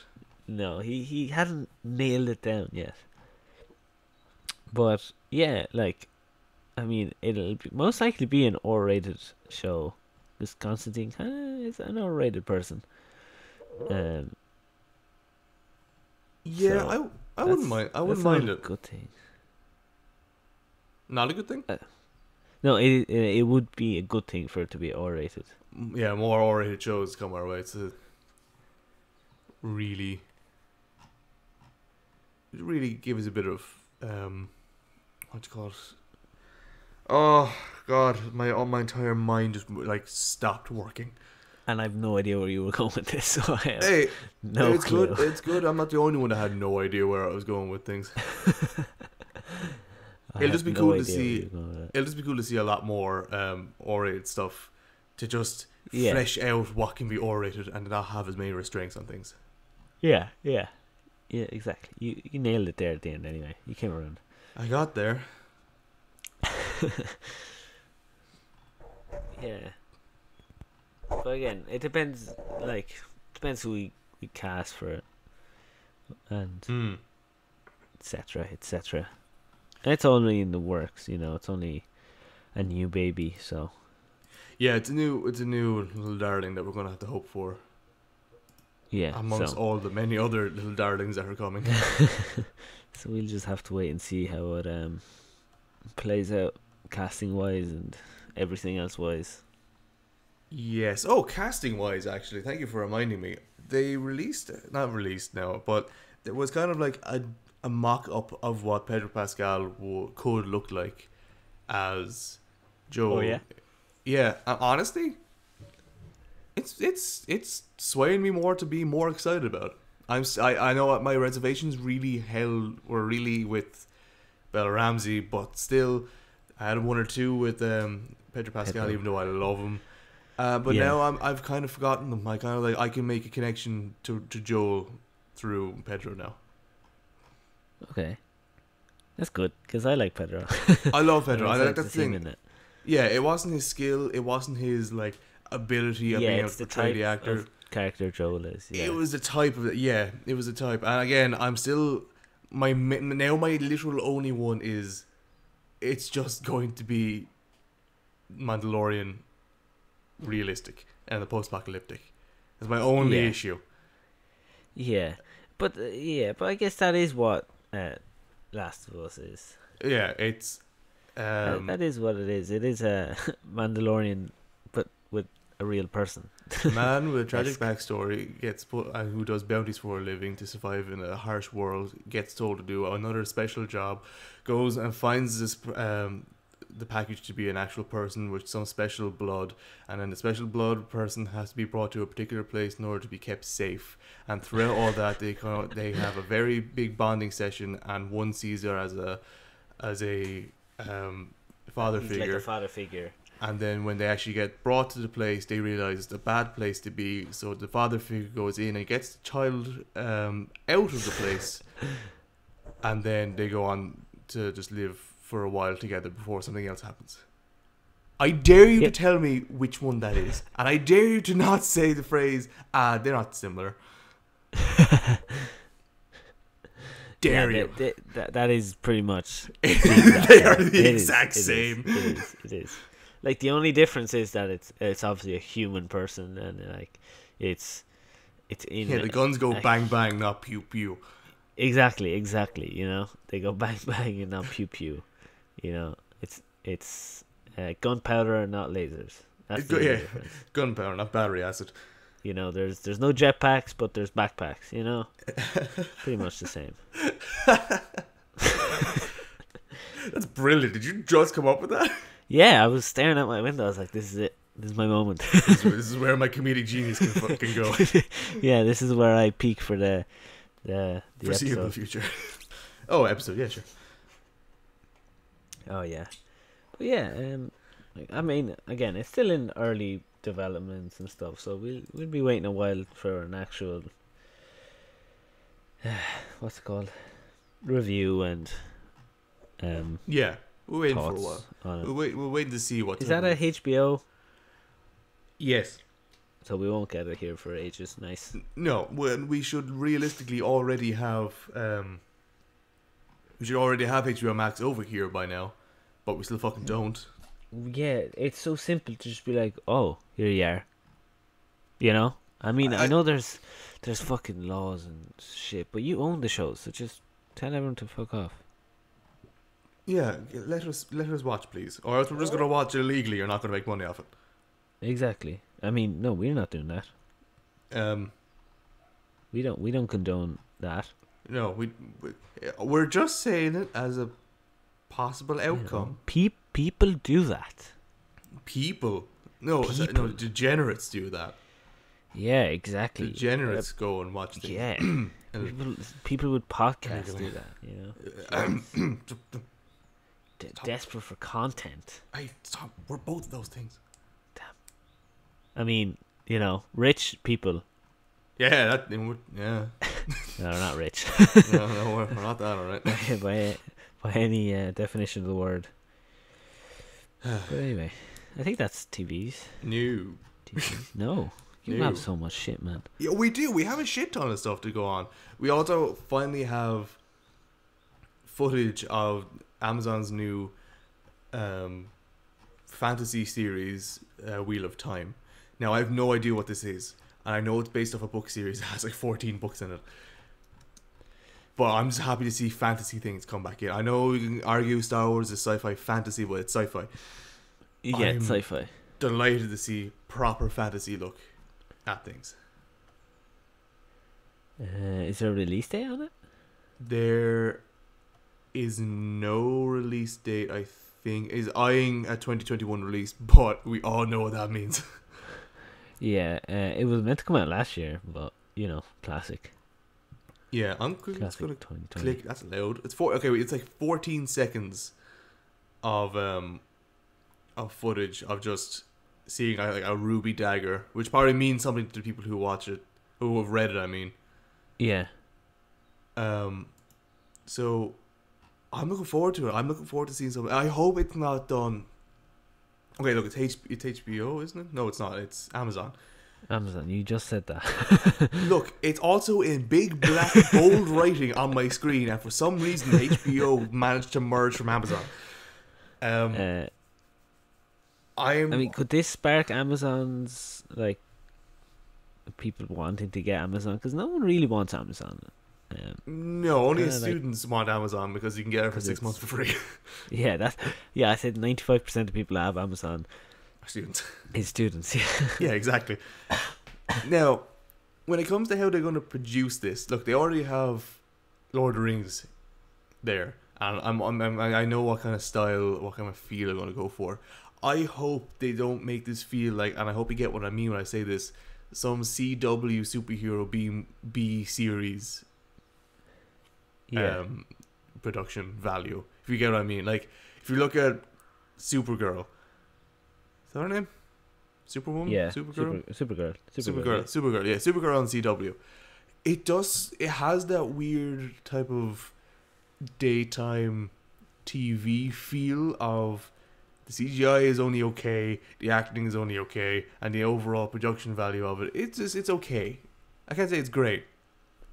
No, he hadn't nailed it down yet. But yeah, like, I mean, it'll most likely be an R-rated show. This Constantine is an R-rated person. Yeah, so I wouldn't mind. I wouldn't mind it. Good thing. Not a good thing. No, it would be a good thing for it to be R-rated. Yeah, more R-rated shows come our way. It's a really give us a bit of what do you call it? Oh God, my entire mind just like stopped working. And I've no idea where you were going with this. So I have Hey, no it's clue. good. It's good. I'm not the only one that had no idea where I was going with things. It'll just be cool to see. It'll just be cool to see a lot more R-rated stuff to just flesh out what can be R-rated and not have as many restraints on things. Yeah, yeah. Yeah, exactly. You nailed it there at the end. Anyway, you came around. I got there. Yeah, but again, it depends. Like, depends who we cast for it, and etc. etc. And it's only in the works, you know. It's only a new baby, so Yeah, it's a new little darling that we're gonna have to hope for yeah. amongst So all the many other little darlings that are coming. so we'll just have to wait and see how it plays out, casting wise and everything else wise. Yes. Oh, casting wise, actually, thank you for reminding me. They not released now, but there was kind of like a mock up of what Pedro Pascal could look like as Joel. Oh yeah. Yeah. Honestly, it's swaying me more to be more excited about it. I know my reservations were really with Bella Ramsey, but still, I had one or two with Pedro Pascal, even though I love him. But Yeah. now I've kind of forgotten them. I kind of like I can make a connection to Joel through Pedro now. Okay, that's good because I like Pedro. I love Pedro. I like to that see him thing. in it. Yeah, it wasn't his skill. It wasn't his like ability of being able it's to the portray type the actor. of character Joel is. Yeah. It was the type of it. Yeah, it was the type. And again, I'm still my literal only one is it's just going to be Mandalorian realistic and the post-apocalyptic. That's my only issue. Yeah, but I guess that is what Last of Us is. Yeah, it's that is what it is. It is a Mandalorian, but with a real person. man with a tragic backstory gets put who does bounties for a living to survive in a harsh world, gets told to do another special job, goes and finds this the package to be an actual person with some special blood, and then the special blood person has to be brought to a particular place in order to be kept safe. And throughout all that, they have a very big bonding session, and one sees her as a father He's figure. like a father figure. And then when they actually get brought to the place, they realize it's a bad place to be. So the father figure goes in and gets the child out of the place, and then they go on to just live for a while together before something else happens. I dare you to tell me which one that is, and I dare you to not say the phrase "they're not similar." Dare you? That is pretty much. They are the exact same. It is. Like the only difference is that it's obviously a human person, and like it's in. Yeah, the guns go bang bang, not pew pew. Exactly. You know, they go bang bang and not pew pew. You know, it's gunpowder, not lasers. That's the difference. Gunpowder, not battery acid. You know, there's no jetpacks, but there's backpacks. You know, pretty much the same. That's brilliant. Did you just come up with that? Yeah, I was staring at my window. I was like, "This is it. This is my moment." This is where my comedic genius can go. Yeah, this is where I peak for the foreseeable episode. future. Oh, episode, yeah, sure. Oh yeah, but yeah. I mean, again, it's still in early developments and stuff, so we'll be waiting a while for an actual what's it called, review and yeah. We're waiting for a thoughts while. on it. We're waiting to see what. Is that a HBO? Yes. So we won't get it here for ages. Nice. No, we should realistically already have. We should already have HBO Max over here by now, but we still fucking don't. Yeah, it's so simple to just be like, oh, here you are. You know? I mean, I know there's fucking laws and shit, but you own the show, so just tell everyone to fuck off. Yeah, let us watch, please, or else we're just gonna watch it illegally. You're not gonna make money off it. Exactly. I mean, no, we're not doing that. We don't condone that. No, we're just saying it as a possible outcome. You know, people do that. People, no, degenerates do that. Yeah, exactly. Degenerates go and watch things. Yeah, people with podcasts do that. You know, desperate for content. Stop. We're both of those things. Damn. I mean, you know, rich people. Yeah, yeah. No, we're not rich. No, we're not that, alright. by any definition of the word. But anyway, I think that's TVs. New. TVs. No, you have so much shit, man. Yeah, we do. We have a shit ton of stuff to go on. We also finally have footage of Amazon's new fantasy series, Wheel of Time. Now, I have no idea what this is. And I know it's based off a book series that has like 14 books in it. But I'm just happy to see fantasy things come back in. I know you can argue Star Wars is sci-fi fantasy, but it's sci-fi. Yeah, it's sci-fi. Delighted to see proper fantasy look at things. Is there a release date on it? There is no release date, I think. Is eyeing a 2021 release, but we all know what that means. Yeah, it was meant to come out last year, but, you know, classic. Yeah, I'm just gonna click. That's loud. It's it's like 14 seconds of footage of just seeing like a ruby dagger, which probably means something to people who watch it, who have read it. I mean, yeah. So I'm looking forward to it. I'm looking forward to seeing something. I hope it's not done. Okay, look, it's HBO, isn't it? No, it's not. It's Amazon. Amazon, you just said that. Look, it's also in big black bold writing on my screen, and for some reason HBO managed to merge from Amazon. I mean, could this spark Amazon's, like, people wanting to get Amazon? Because no one really wants Amazon. No, only students want Amazon because you can get it for 6 months for free. Yeah, I said 95% of people that have Amazon are students. Is students, yeah. Yeah, exactly. Now, when it comes to how they're going to produce this, look, they already have Lord of the Rings there, and I know what kind of style, what kind of feel they're going to go for. I hope they don't make this feel like, and I hope you get what I mean when I say this, some CW superhero B series. Yeah. Production value, if you get what I mean. Like, if you look at Supergirl, is that her name? Superwoman? Yeah. Supergirl? Supergirl. Yeah, Supergirl on CW. It has that weird type of daytime TV feel of the CGI is only okay, the acting is only okay, and the overall production value of it, it's okay. I can't say it's great.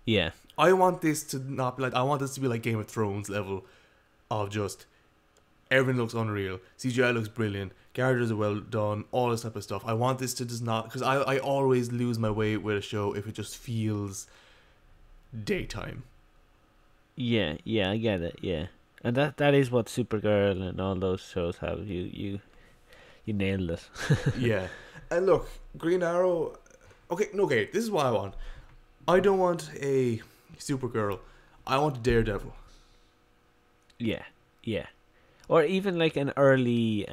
Yeah. I want this to not be like, I want this to be like Game of Thrones level of just everything looks unreal, CGI looks brilliant, characters are well done, all this type of stuff. I want this to just not, because I always lose my way with a show if it just feels daytime. Yeah, I get it, yeah. And that is what Supergirl and all those shows have. You nailed it. Yeah. And look, Green Arrow, okay, this is what I want. I don't want a Supergirl. I want a Daredevil. Yeah. Or even like an early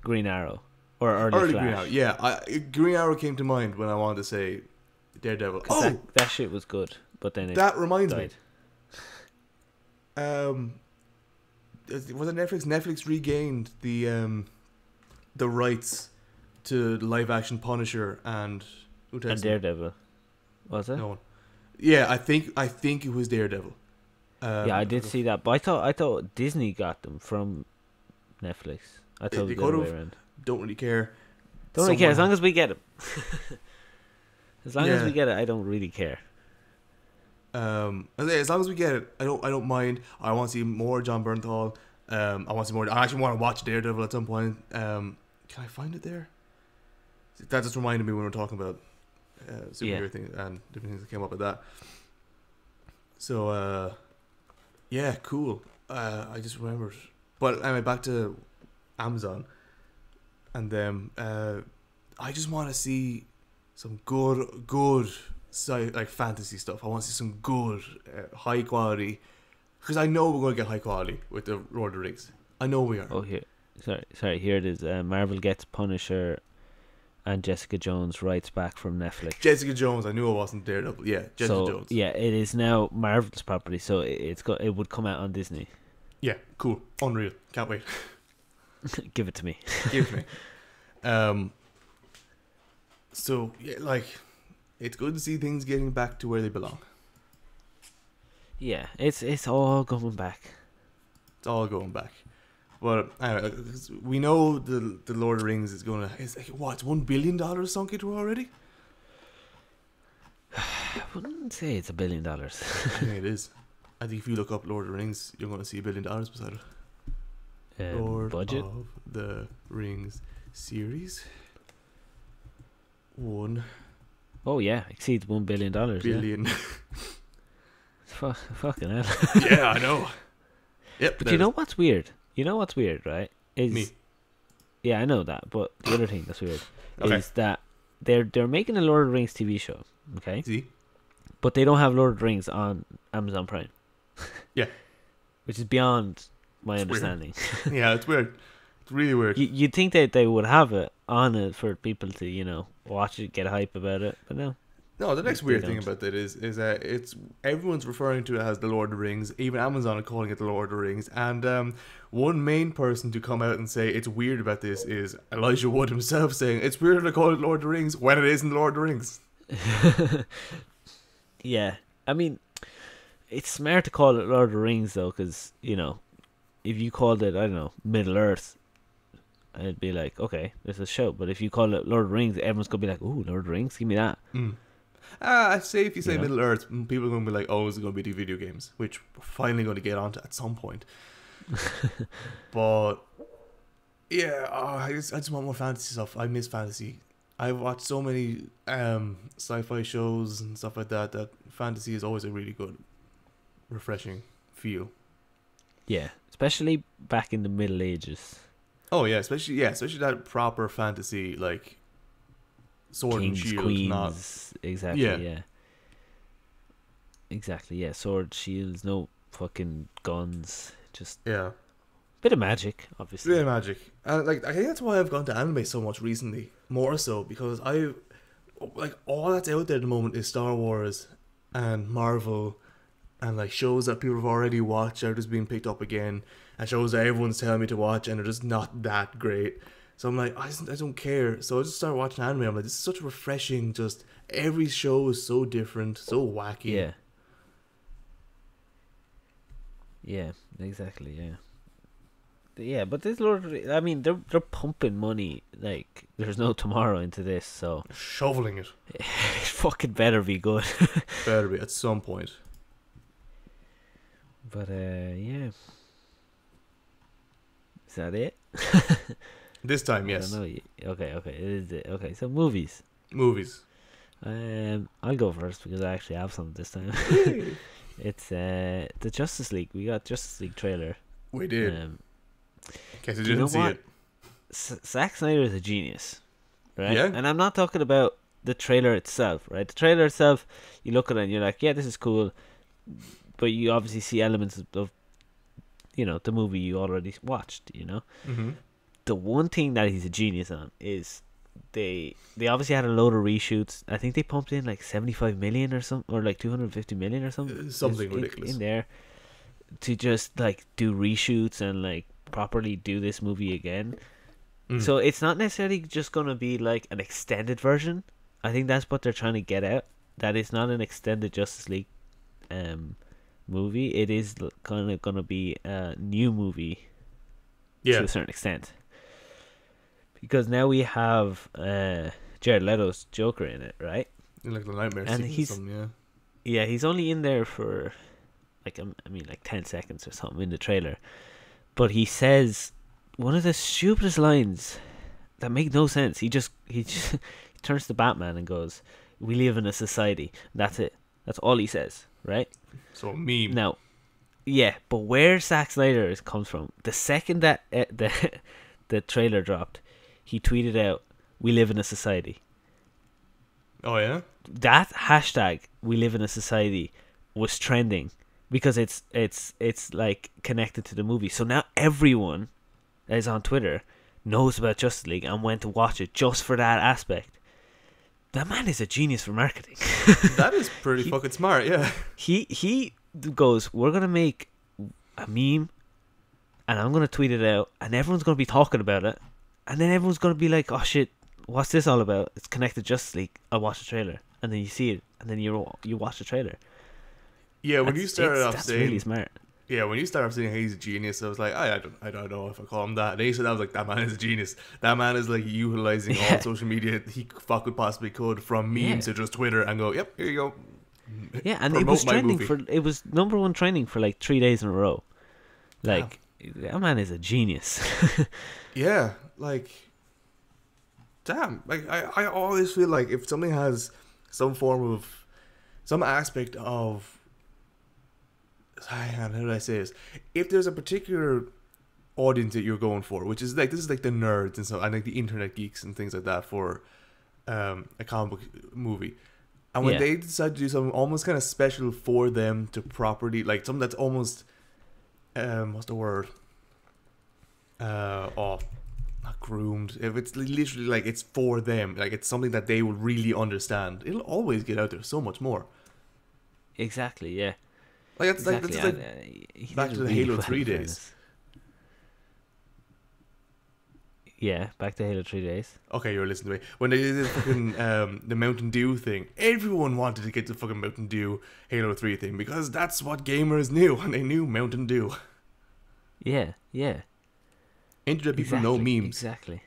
Green Arrow. Or early Flash. Green Arrow, yeah. Green Arrow came to mind when I wanted to say Daredevil. Oh! That shit was good, but then it that reminds died. Me. Was it Netflix? Netflix regained the rights to live action Punisher and Daredevil. Was it? No. Yeah, I think it was Daredevil. Yeah, I did see that, but I thought Disney got them from Netflix. I thought it was the other way around. Don't really care. Don't really care as long as we get it. As long as we get it, I don't really care. As long as we get it, I don't mind. I want to see more John Bernthal. I want to see more. I actually want to watch Daredevil at some point. Can I find it there? That just reminded me when we were talking about superhero things and different things that came up with that. So yeah, cool. I just remembered. But anyway, back to Amazon, and then I just want to see some good like fantasy stuff. I want to see some good high quality, because I know we're going to get high quality with the Lord of the Rings. I know we are. Oh, here, sorry. Here it is. Marvel gets Punisher and Jessica Jones rights back from Netflix. Jessica Jones, I knew it wasn't Daredevil. Yeah, Jessica Jones. Yeah, it is now Marvel's property, so it would come out on Disney. Yeah, cool. Unreal. Can't wait. Give it to me. Give it to me. So, yeah, like, it's good to see things getting back to where they belong. Yeah, it's all going back. It's all going back. But anyway, we know the Lord of the Rings is going to. It's like, what? It's $1 billion sunk into already. I wouldn't say it's $1 billion. I think it is. I think if you look up Lord of the Rings, you're going to see $1 billion beside it. Lord Budget? of the Rings series. $1 Oh yeah, exceeds $1 billion. billion. Yeah. Fucking hell. Yeah, I know. Yep. But you know what's weird? You know what's weird, right? Is me. Yeah, I know that. But the other thing that's weird Okay. is that they're making a Lord of the Rings TV show, okay? See? But they don't have Lord of the Rings on Amazon Prime. Yeah. Which is beyond my It's weird. understanding. Yeah, it's weird. It's really weird. You'd think that they would have it on it for people to, watch it, get hype about it, but no. No, the next They weird thing don't. about that is that it's everyone's referring to it as the Lord of the Rings. Even Amazon are calling it the Lord of the Rings. And one main person to come out and say it's weird about this is Elijah Wood himself, saying it's weird to call it Lord of the Rings when it isn't Lord of the Rings. Yeah, I mean, it's smart to call it Lord of the Rings though, because if you called it, I don't know, Middle Earth, I'd be like, okay, there's a show. But if you call it Lord of the Rings, everyone's gonna be like, ooh, Lord of the Rings, give me that. I'd say if you say You know? Middle Earth, people are going to be like, oh, is it going to be the video games? Which we're finally going to get onto at some point. But, yeah, I just want more fantasy stuff. I miss fantasy. I've watched so many sci-fi shows and stuff like that fantasy is always a really good, refreshing feel. Yeah, especially back in the Middle Ages. Oh, yeah, especially that proper fantasy, like, sword Kings, and shield, queens, not... exactly, Yeah. yeah. Exactly, yeah. Sword, shields, no fucking guns. Just Yeah. bit of magic, obviously. Real magic. And I think that's why I've gone to anime so much recently. More so because all that's out there at the moment is Star Wars and Marvel and like shows that people have already watched are just being picked up again, and shows that everyone's telling me to watch and they're just not that great. So I'm like, I don't care. So I just started watching anime. I'm like, this is such refreshing. Just every show is so different, so wacky. Yeah. Yeah, exactly, yeah. Yeah, but this I mean, they're pumping money like there's no tomorrow into this, so Shoveling it. it fucking better be good. Better be at some point. But yeah. Is that it? This time, yes. I don't know. Okay, it is it. Okay, so movies. Movies. I'll go first because I actually have some this time. It's the Justice League. We got Justice League trailer. We did. Um, In case you do you know didn't see what? it. Zack Snyder is a genius, right? Yeah. And I'm not talking about the trailer itself, right? The trailer itself, you look at it and you're like, yeah, this is cool, but you obviously see elements of the movie you already watched. Mm-hmm. The one thing that he's a genius on is they obviously had a load of reshoots. I think they pumped in like 75 million or something, or like 250 million or something. Something ridiculous. in there to just like do reshoots and like properly do this movie again. So it's not necessarily just gonna be like an extended version. I think that's what they're trying to get at. That it's not an extended Justice League movie. It is kind of gonna be a new movie to a certain extent. Because now we have Jared Leto's Joker in it, right? Like the nightmare And scene. he's only in there for like 10 seconds or something in the trailer. But he says one of the stupidest lines that make no sense. He turns to Batman and goes, "We live in a society." That's it. That's all he says, right? So meme. Now, yeah, but where Zack Snyder comes from, the second that the trailer dropped, he tweeted out, "We live in a society." Oh yeah. That hashtag "We live in a society" was trending because it's like connected to the movie. So now everyone that is on Twitter knows about Justice League and went to watch it just for that aspect. That man is a genius for marketing. That is pretty fucking smart. Yeah. He goes, "We're gonna make a meme, and I'm gonna tweet it out, and everyone's gonna be talking about it, and then everyone's gonna be like, oh shit, what's this all about? It's connected to Justice League. I'll watch the trailer." And then you see it, and then you watch the trailer. Yeah, when you started off That's saying, really smart. yeah, when you started off saying he's a genius, I was like, I don't know if I call him that. And then you said, I was like, that man is a genius. That man is like utilizing all Yeah, social media he fucking possibly could, from yeah, memes to just Twitter, and go, yep, here you go. yeah. And it Promote was my trending movie. for. It was number one trending for like 3 days in a row. Damn. Like that man is a genius. Yeah, like, damn. Like, I always feel like if something has some form of, some aspect of, how did I say this? If there's a particular audience that you're going for, which is like, this is like the nerds and so, and like the internet geeks and things like that for a comic book movie. And when Yeah. they decide to do something almost kind of special for them to properly, like something that's almost, what's the word? Not groomed. If it's literally like it's for them, like it's something that they will really understand, it'll always get out there so much more. Exactly. Yeah. Like it's Exactly. like, and, he back did to the really Halo well, 3 in days. fairness. Yeah, back to Halo 3 days. Okay, you're listening to me. When they did the fucking the Mountain Dew thing, everyone wanted to get the fucking Mountain Dew Halo 3 thing because that's what gamers knew, and they knew Mountain Dew. Yeah, yeah. Internet people know memes. Exactly.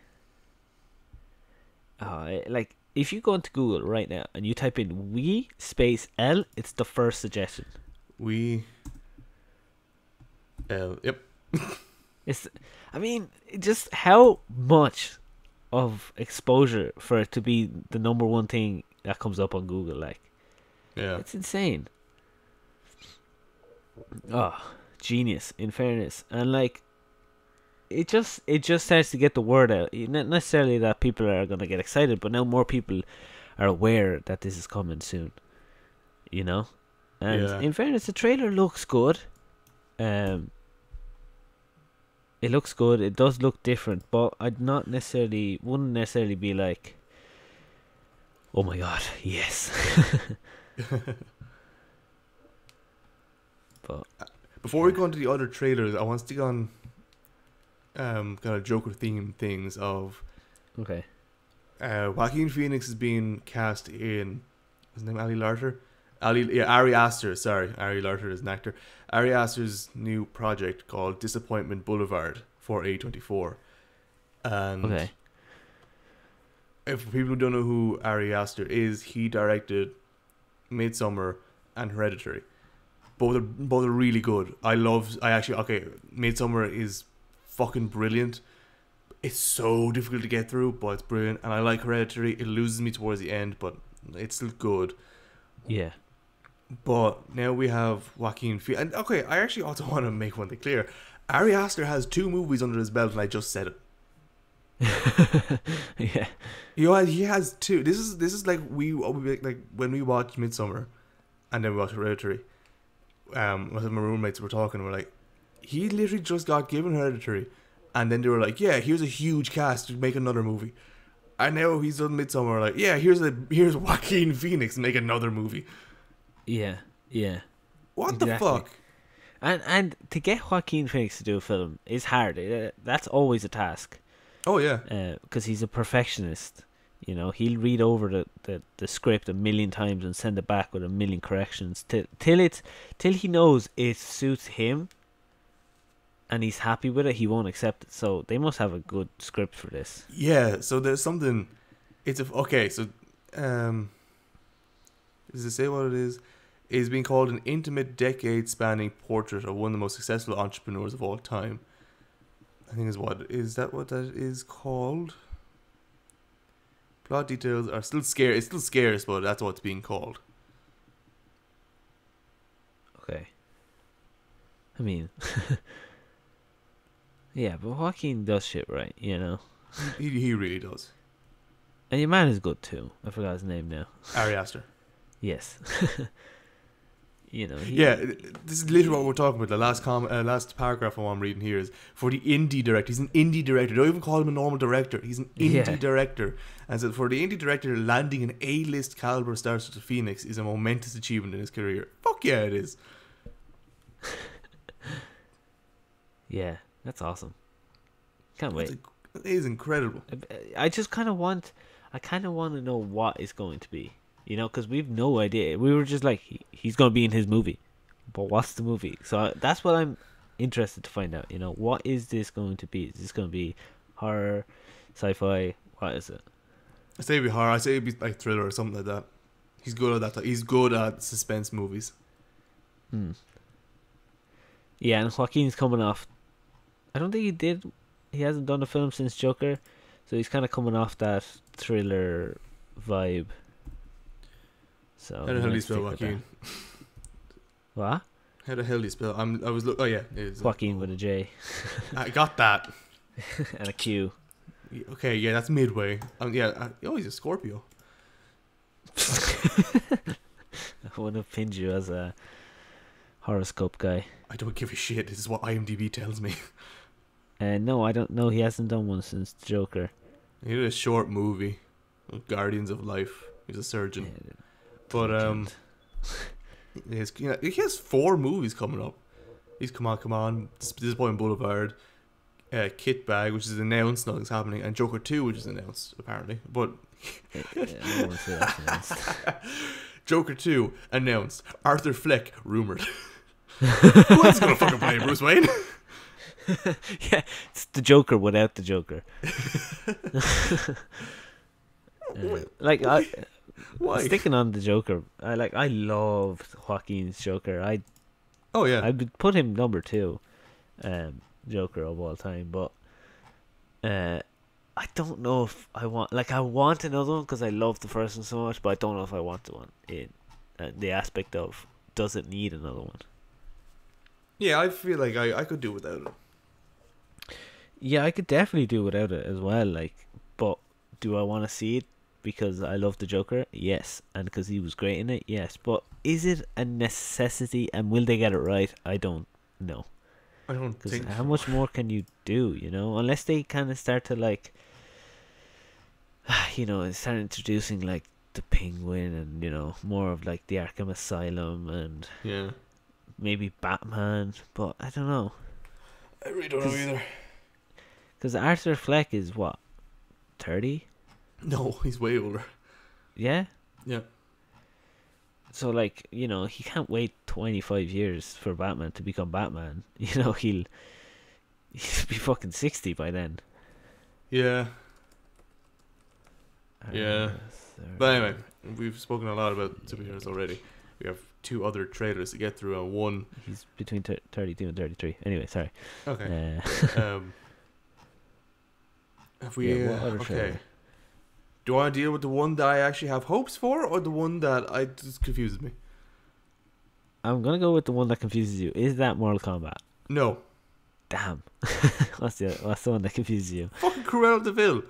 Like if you go into Google right now and you type in Wii space L, it's the first suggestion. Yep. It's, I mean, just how much of exposure for it to be the number one thing that comes up on Google, like, Yeah. it's insane. Oh, genius, in fairness. And like it just starts to get the word out. Not necessarily that people are gonna get excited, but now more people are aware that this is coming soon. You know? And Yeah. in fairness, the trailer looks good. It looks good. It does look different, but wouldn't necessarily be like, oh my god, yes. But Before we go into the other trailers, I want to stick on kind of Joker themed things of okay. Joaquin Phoenix is being cast in, what's his name, Ari Aster, sorry. Ari Larter is an actor. Ari Aster's new project called Disappointment Boulevard for A24. And Okay. if people who don't know who Ari Aster is, he directed Midsommar and Hereditary. Both are really good. Midsommar is fucking brilliant. It's so difficult to get through, but it's brilliant. And I like Hereditary. It loses me towards the end, but it's still good. Yeah. But now we have Joaquin Phoenix. And okay, I actually also want to make one thing clear. Ari Aster has 2 movies under his belt, and I just said it. Yeah. You know, he has 2. This is like like when we watch Midsommar, and then we watch Hereditary. With my roommates were talking, we're like, he literally just got given Hereditary, and then they were like, yeah, here's a huge cast to make another movie. And now he's done Midsommar, like, yeah, here's Joaquin Phoenix to make another movie. Yeah. Yeah. What Exactly. the fuck? And to get Joaquin Phoenix to do a film is hard. That's always a task. Oh yeah. Because he's a perfectionist. You know, he'll read over the script a million times and send it back with a million corrections till he knows it suits him and he's happy with it. He won't accept it. So they must have a good script for this. Yeah. So there's something. Does it say what it is? It's being called an intimate, decade-spanning portrait of one of the most successful entrepreneurs of all time. I think what that is called? Plot details are still scarce. It's still scarce, but that's what it's being called. Okay. I mean, yeah, but Joaquin does shit right, you know. He really does. And your man is good too. I forgot his name now. Ari Aster. Yes. You know. Yeah, this is literally what we're talking about. The last paragraph I'm reading here is for the indie director. He's an indie director. Don't even call him a normal director. He's an indie director. And so for the indie director, landing an A-list caliber star such as Phoenix is a momentous achievement in his career. Fuck yeah, it is. Yeah, that's awesome. Can't wait. It is incredible. I kind of want to know what it's going to be. You know, because we've no idea. We were just like, he's going to be in his movie. but what's the movie? So that's what I'm interested to find out. You know, what is this going to be? Is this going to be horror, sci-fi? What is it? I say it'd be horror. I say it'd be like thriller or something like that. He's good at that. He's good at suspense movies. Yeah, and Joaquin's coming off. I don't think he did. He hasn't done a film since Joker, so he's kind of coming off that thriller vibe. So How the hell do you spell Joaquin? What? How the hell do you spell? I was look. Oh yeah, it is. Joaquin with a J. I got that. And a Q. Okay, yeah, that's midway. Oh, he's a Scorpio. I want to pin you as a horoscope guy. I don't give a shit. This is what IMDb tells me. No, I don't know. He hasn't done one since Joker. He did a short movie, Guardians of Life. He's a surgeon, he has 4 movies coming up. He's come on, Disappointing Boulevard, Kit Bag, which is announced, nothing's happening, and Joker 2, which is announced apparently, but I won't say that's announced. Joker 2 announced. Arthur Fleck rumored. Who else is gonna fucking play Bruce Wayne? Yeah, it's the Joker without the Joker. Why? Sticking on the Joker, I loved Joaquin's Joker. I would put him number 2, Joker of all time. But I don't know if I want. I want another one because I love the first one so much, but I don't know if I want the one in the aspect of does it need another one. Yeah, I feel like I could do without it. Yeah, I could definitely do without it as well. But do I want to see it because I love the Joker? Yes, and because he was great in it. Yes, but is it a necessity? And will they get it right? I don't know. I don't think. How much more can you do? You know, unless they kind of start to start introducing the Penguin and more of the Arkham Asylum and maybe Batman. But I don't know. I really don't know either. Because Arthur Fleck is what, 30? No, he's way older. Yeah? Yeah. So, he can't wait 25 years for Batman to become Batman. He'll be fucking 60 by then. Yeah. Yeah. But anyway, we've spoken a lot about superheroes already. We have 2 other trailers to get through, and one... He's between 32 and 33. Anyway, sorry. Okay. Have we... what other trailer? Okay. Do I want to deal with the one that I actually have hopes for, or the one that just confuses me? I'm going to go with the one that confuses you. Is that Mortal Kombat? No. Damn. What's the one that confuses you? Fucking Cruella de Vil.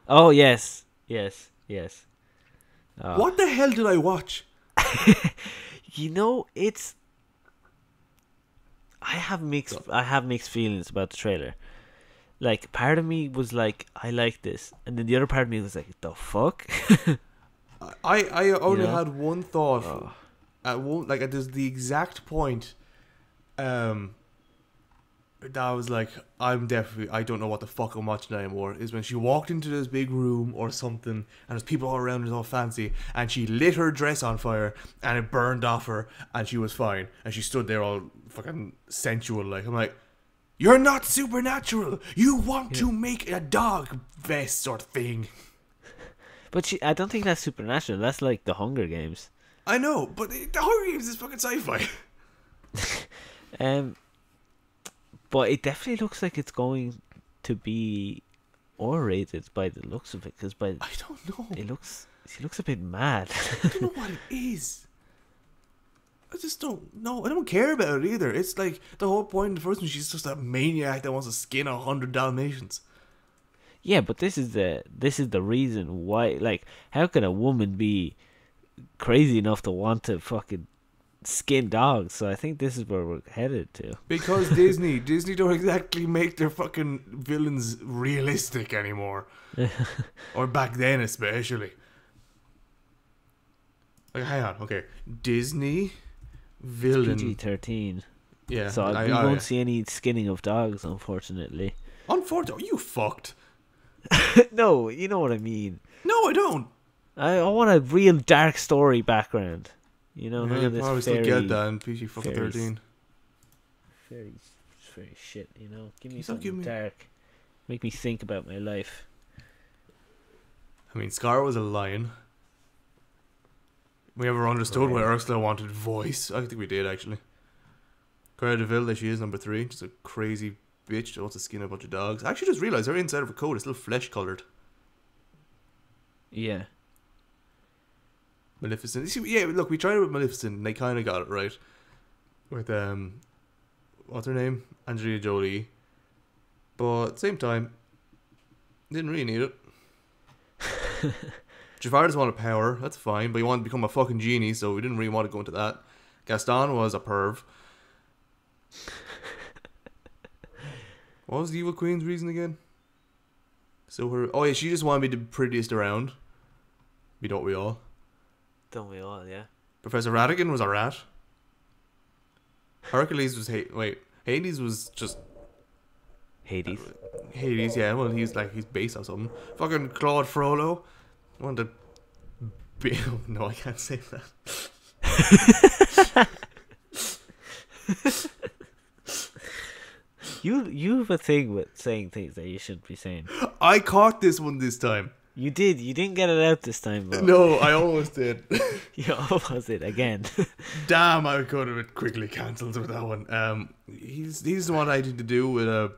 Oh, yes. Yes. Oh. What the hell did I watch? It's... I have mixed feelings about the trailer. Part of me was I like this, and then the other part of me was the fuck. I only had one thought. At there's the exact point. That I was I don't know what the fuck I'm watching anymore. Is when she walked into this big room or something, and there's people all around, it's all fancy, and she lit her dress on fire, and it burned off her, and she was fine, and she stood there all fucking sensual. I'm like, you're not supernatural. You want to make a dog vest sort of thing. But I don't think that's supernatural. That's the Hunger Games. I know, but the Hunger Games is fucking sci-fi. But it definitely looks like it's going to be R-rated by the looks of it. I don't know. She looks a bit mad. I don't know what it is. I just don't know. I don't care about it either. It's the whole point in the first one, she's just a maniac that wants to skin 100 Dalmatians. Yeah, but this is the reason why. How can a woman be crazy enough to want to fucking skin dogs? So I think this is where we're headed to. Because Disney don't exactly make their fucking villains realistic anymore. Or back then especially. Hang on, okay. Disney villain. PG-13. Yeah. So we won't see any skinning of dogs, unfortunately. Unfortunately? You fucked. No, you know what I mean. No, I don't. I want a real dark story background. You know, Yeah, none you of this probably still get that in PG fucking 13. Fairy shit. You know, give me You still something give me. dark. Make me think about my life. I mean, Scar was a lion. We ever understood why Cruella. Ursula wanted voice? I think we did actually. Cruella de Vil, there she is, number 3. Just a crazy bitch that wants to skin a bunch of dogs. I actually just realised her inside of her coat is still flesh coloured. Yeah. Maleficent. See, yeah, look, we tried it with Maleficent and they kind of got it right. With, what's her name? Angelina Jolie. But at the same time, didn't really need it. Jafar just wanted power, that's fine, but he wanted to become a fucking genie, so we didn't really want to go into that. Gaston was a perv. What was the Evil Queen's reason again? So her, oh yeah, she just wanted to be the prettiest around. Don't we all? Don't we all? Yeah. Professor Ratigan was a rat. Hercules was Hades was just Hades. Hades, yeah. Well, he's based on something. Fucking Claude Frollo wanted to be. No, I can't say that. You have a thing with saying things that you shouldn't be saying. I caught this one this time. You did. You didn't get it out this time, bro. No, I almost did. You almost did again. Damn, I could have been quickly cancelled with that one. He's the one I had to do with a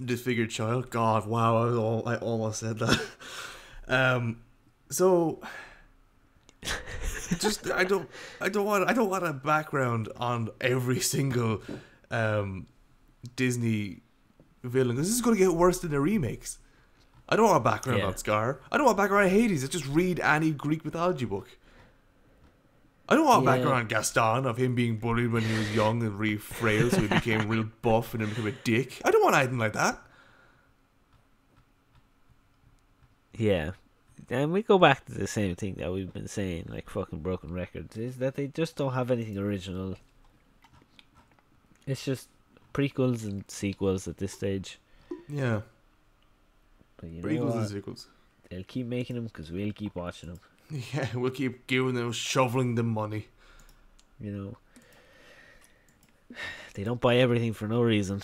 disfigured child. God, wow, I almost said that. So just I don't want a background on every single Disney villain. This is going to get worse than the remakes. I don't want a background on Scar. I don't want a background on Hades. Let's just read any Greek mythology book. I don't want a background on Gaston of him being bullied when he was young and really frail, so he became real buff and then became a dick. I don't want anything like that. Yeah. And we go back to the same thing that we've been saying, like fucking broken records, is that they just don't have anything original. It's just prequels and sequels at this stage. Yeah. But you Prequels know and sequels. They'll keep making them because we'll keep watching them. Yeah, we'll keep giving them, shoveling them money. You know, they don't buy everything for no reason.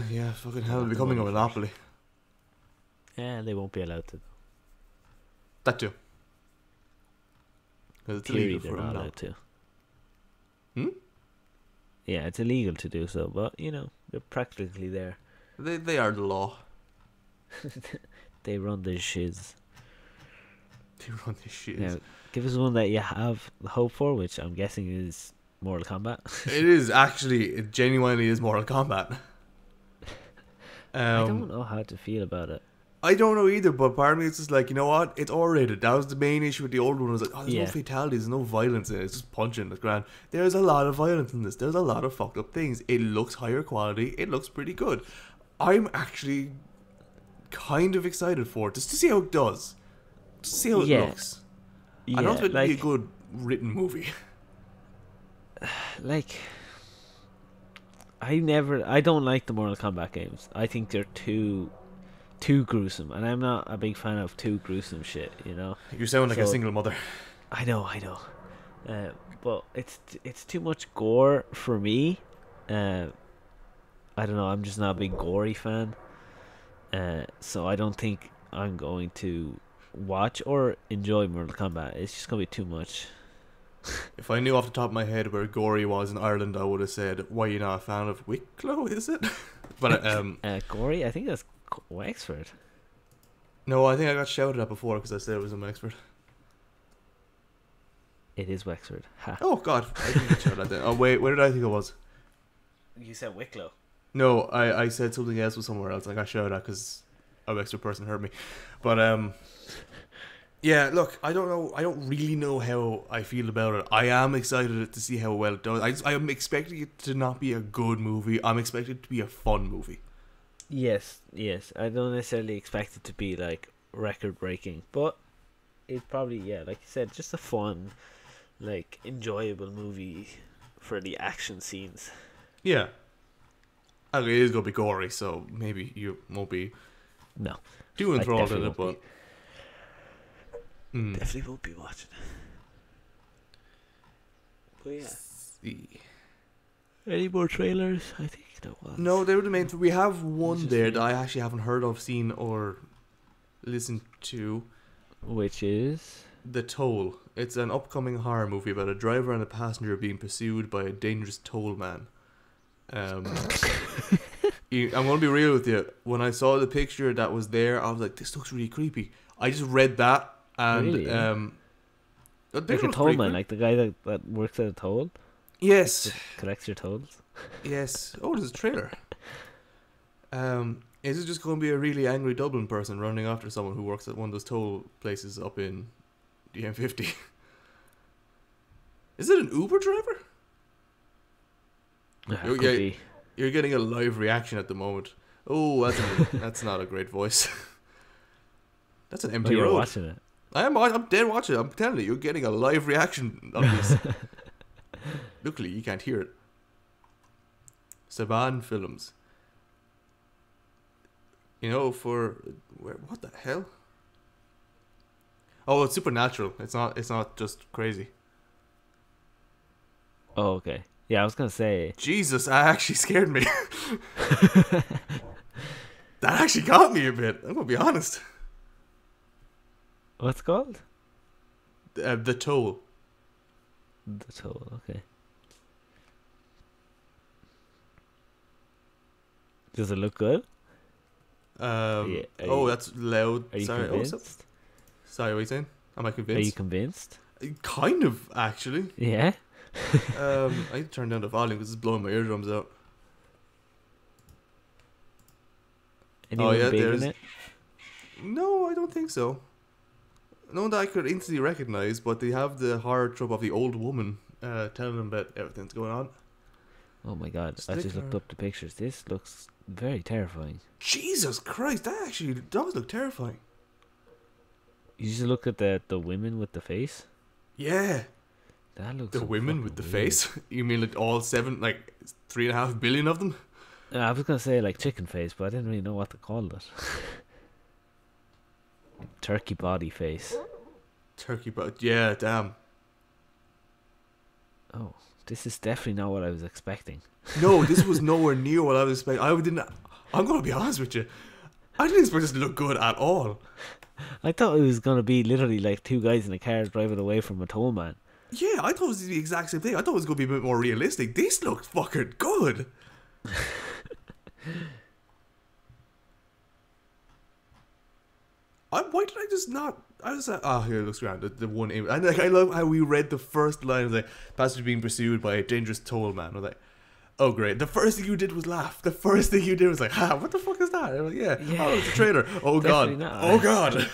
Yeah, fucking hell, they're becoming a monopoly. Yeah, they won't be allowed to. That too. Because it's Theory, illegal they're for them not now. allowed to. Hmm? Yeah, it's illegal to do so, but you know, they're practically there. They are the law. They run the shiz. They run this shit. Now, give us one that you have hope for, which I'm guessing is Mortal Kombat. It is actually, it genuinely is Mortal Kombat. I don't know how to feel about it. I don't know either, but part of me is just like, you know what? It's R-rated. That was the main issue with the old one. I was like, oh, there's no fatalities, there's no violence in it. It's just punching. It's grand. There's a lot of violence in this. There's a lot of fucked up things. It looks higher quality. It looks pretty good. I'm actually kind of excited for it, just to see how it does. Just to see how it looks. I don't think it'd be a good written movie. Like, I don't like the Mortal Kombat games. I think they're too gruesome, and I'm not a big fan of too gruesome shit, you know. You sound like a single mother. I know. But it's too much gore for me. I don't know, I'm just not a big gory fan. So I don't think I'm going to watch or enjoy Mortal Kombat. It's just gonna be too much. If I knew off the top of my head where gory was in Ireland, I would have said, why are you not a fan of Wicklow, is it? But gory, I think that's Wexford. No, I think I got shouted at before because I said it was in Wexford. It is Wexford. Ha. Oh god, I didn't get shouted at then. Oh wait, where did I think it was? You said Wicklow. No, I said something else was somewhere else. I got shouted at because a Wexford person heard me. But yeah, look, I don't know. I don't really know how I feel about it. I am excited to see how well it does. I am expecting it to not be a good movie. I'm expecting it to be a fun movie. Yes. I don't necessarily expect it to be like record breaking, but it's probably, like you said, just a fun, like enjoyable movie for the action scenes. Yeah. Okay, it is gonna be gory, so maybe you won't be too enthralled in it, but definitely won't be watching. But yeah. See. Any more trailers? I think there was. No, they were the main. We have one Just there read. that I actually haven't heard of, seen, or listened to. Which is? The Toll. It's an upcoming horror movie about a driver and a passenger being pursued by a dangerous toll man. I'm going to be real with you. When I saw the picture that was there, I was like, this looks really creepy. I just read that, and Really, yeah? Like a toll man, like the guy that works at a toll? Yes. That collects your tolls? Yes. Oh, there's a trailer. Is it just going to be a really angry Dublin person running after someone who works at one of those toll places up in the M50? Is it an Uber driver? Could be. You're getting a live reaction at the moment. Oh, that's not a great voice. That's an empty you're road. watching it. I'm dead watching it. I'm telling you, you're getting a live reaction on this. Luckily, you can't hear it. Saban Films. You know, what the hell? Oh, it's supernatural. It's not just crazy. Oh, okay. Yeah, I was gonna say. Jesus, that actually scared me. That actually got me a bit. I'm gonna be honest. What's it called? The Toll. The Toll, okay. Does it look good? That's loud. Are you Sorry. convinced? Sorry, what are you saying? Am I convinced? Are you convinced? Kind of, actually. Yeah? I need to turn down the volume because it's blowing my eardrums out. Anyone big in it? No, I don't think so. No one that I could instantly recognize, but they have the horror trope of the old woman telling them about everything that's going on. Oh my god, I just looked up the pictures. This looks very terrifying. Jesus Christ, that actually does look terrifying. You just look at the women with the face? Yeah. That looks The so women with the weird. face? You mean like all 3.5 billion of them? I was gonna say like chicken face, but I didn't really know what to call it. Turkey body face. Turkey butt. Yeah, damn. Oh, this is definitely not what I was expecting. No, this was nowhere near what I was expecting. I'm gonna be honest with you. I didn't expect this to look good at all. I thought it was gonna be literally like two guys in a car driving away from a toll man. Yeah, I thought it was the exact same thing. I thought it was gonna be a bit more realistic. This looked fucking good. Why did I just not? I was like, here it looks grand. The one image. And I love how we read the first line. It was like, passenger being pursued by a dangerous toll man. I was like, oh great. The first thing you did was laugh. The first thing you did was like, what the fuck is that? And I was like, yeah. Oh, it's a trailer. Oh god. Not. Oh god.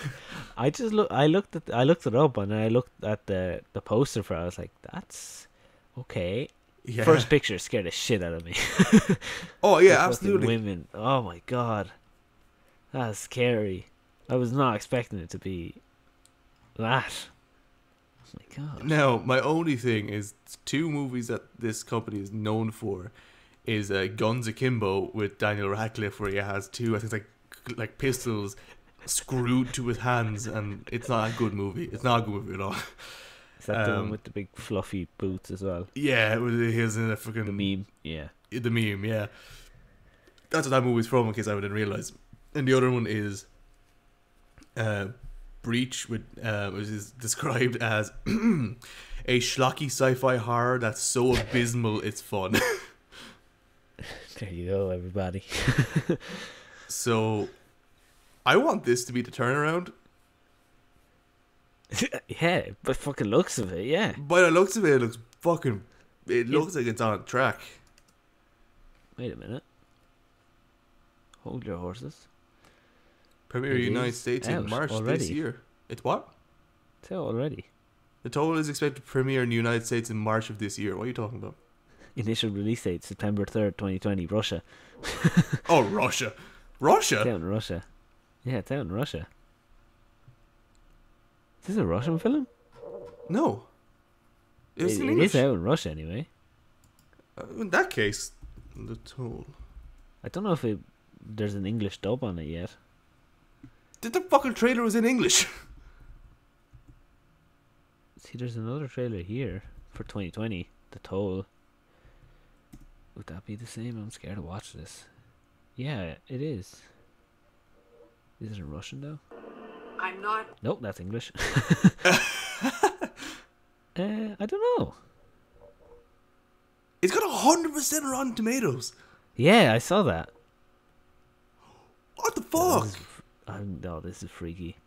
I looked it up and I looked at the poster for it. I was like, that's okay. Yeah. First picture scared the shit out of me. Oh yeah, The absolutely. women. Oh my god, that's scary. I was not expecting it to be that. Oh my god. Now, my only thing is two movies that this company is known for is Guns Akimbo with Daniel Radcliffe, where he has two, I think, like pistols screwed to his hands, and it's not a good movie. It's not a good movie at all. Is that the one with the big fluffy boots as well? Yeah, it was his in the freaking The meme. Yeah. The meme. Yeah, that's what that movie's from. In case I didn't realize. And the other one is Breach, which is described as a schlocky sci-fi horror that's so abysmal it's fun. There you go, everybody. So, I want this to be the turnaround. Yeah, but fucking looks of it, yeah. By the looks of it, it looks like it's on track. Wait a minute. Hold your horses. Premiere It United is States in out March already. this year. It's what? It's out already. The Toll is expected to premiere in the United States in March of this year. What are you talking about? Initial release date September 3rd, 2020, Russia. Oh, Russia. It's Russia? out in Russia. Yeah, it's out in Russia. Is this a Russian film? No. It's in It English. is out in Russia anyway. In that case, The Toll. I don't know if there's an English dub on it yet. The fucking trailer was in English. See, there's another trailer here for 2020. The Toll. Would that be the same? I'm scared to watch this. Yeah, it is. Is it in Russian though? I'm not. Nope, that's English. I don't know. It's got 100% Rotten Tomatoes. Yeah, I saw that. What the fuck? No, this is freaky.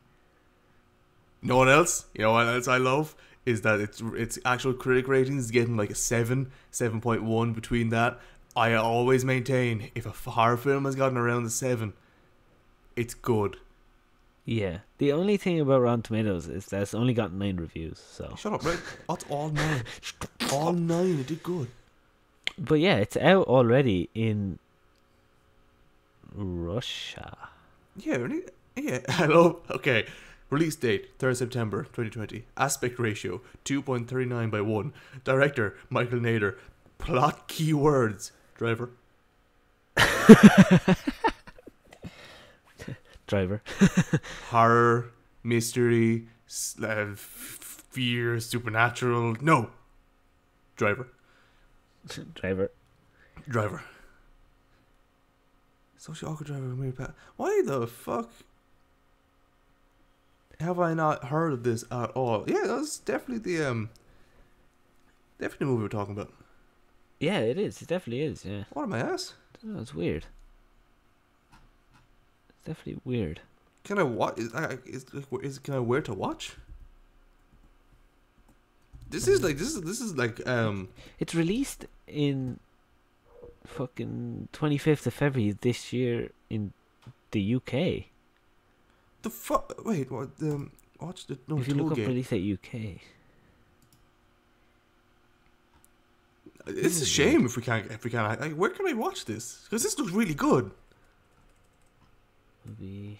No one else? You know what else I love? Is that its actual critic ratings is getting like a 7, 7.1 between that. I always maintain if a horror film has gotten around the 7, it's good. Yeah. The only thing about Rotten Tomatoes is that it's only got 9 reviews, so. Shut up, right? That's all 9. All 9, it did good. But yeah, it's out already in Russia. Yeah, really? Yeah. Hello. Okay. Release date 3rd September 2020. Aspect ratio 2.39 by 1. Director Michael Nader. Plot keywords. Driver. Driver. Horror, mystery, fear, supernatural. No. Driver. Driver. Driver. Social awkward driver. Why the fuck have I not heard of this at all? Yeah, that's definitely the definitely the movie we're talking about. Yeah, it is. It definitely is. Yeah. What am I ass? I don't know. It's weird. It's definitely weird. Can I watch? Is can I where to watch? This is like It's released in fucking 25th of February this year in the UK. the fuck. Wait, what? Watch the no. If you look up game. release at UK. It's a shame if we can't. Like, where can I watch this? Because this looks really good. Maybe.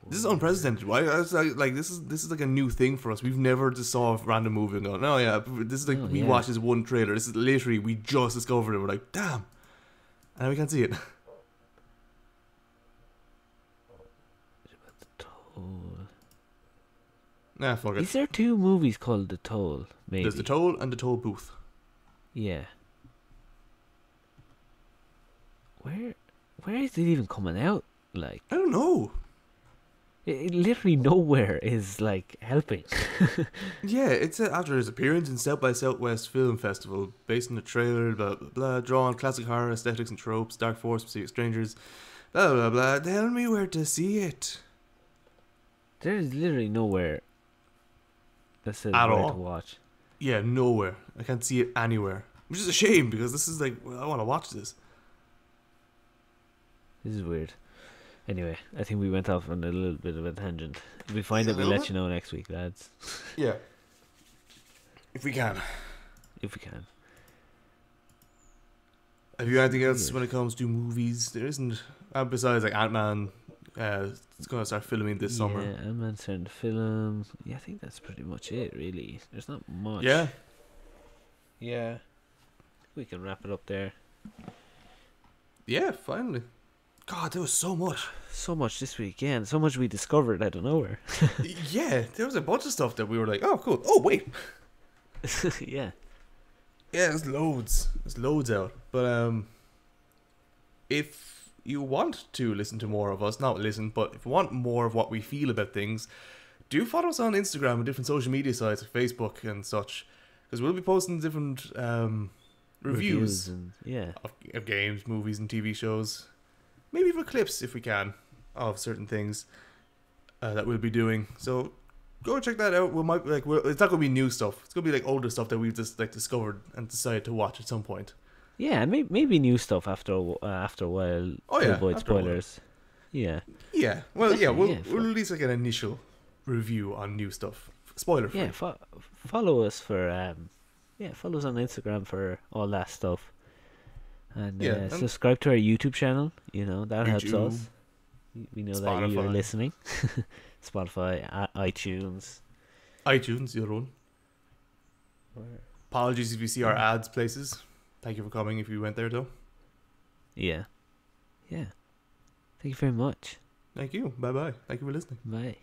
This is unprecedented. Why? Like this is like a new thing for us. We've never just saw a random movie and gone, oh yeah, this is like we watched this one trailer. This is literally we just discovered it. We're like, damn, and now we can't see it. The Toll. Nah, fuck it. Is there 2 movies called The Toll? Maybe. There's the Toll and the Toll Booth. Yeah. Where is it even coming out? Like, I don't know. it literally nowhere is like helping. Yeah, it's after his appearance in South by Southwest Film Festival, based on the trailer, blah blah blah, draw on classic horror aesthetics and tropes, dark force, specific strangers, blah blah blah. Tell me where to see it. There's literally nowhere that says At where all. to watch. Yeah, nowhere. I can't see it anywhere, which is a shame because this is like I want to watch this. This is weird. Anyway, I think we went off on a little bit of a tangent. If we find it, we'll let you know next week, lads. Yeah, if we can. If we can. Have you anything else when it comes to movies? There isn't, besides like Ant-Man. It's gonna start filming this summer. Yeah, Ant-Man's starting to film. Yeah, I think that's pretty much it, really. There's not much. Yeah. Yeah. We can wrap it up there. Yeah, finally. God, there was so much. So much this week, yeah, and so much we discovered out of nowhere. Yeah, there was a bunch of stuff that we were like, oh, cool. Oh, wait. Yeah. Yeah, there's loads. There's loads out. But if you want to listen to more of us, not listen, but if you want more of what we feel about things, do follow us on Instagram and different social media sites like Facebook and such, because we'll be posting different reviews and, yeah, of games, movies, and TV shows. Maybe even clips if we can of certain things that we'll be doing. So go check that out. It's not gonna be new stuff. It's gonna be like older stuff that we've just like discovered and decided to watch at some point. Yeah, and maybe new stuff after a while. Oh, to yeah, avoid after a while. spoilers. Yeah. Yeah. Well, yeah. We'll Definitely, we'll release like an initial review on new stuff. Spoiler free. Yeah, follow us for follow us on Instagram for all that stuff. And Yeah, and subscribe to our YouTube channel. You know, that helps YouTube, us. We know that you're Spotify. listening. Spotify, iTunes. iTunes, your own. Apologies if you see our ads places. Thank you for coming if you went there though. Yeah. Yeah. Thank you very much. Thank you. Bye bye. Thank you for listening. Bye.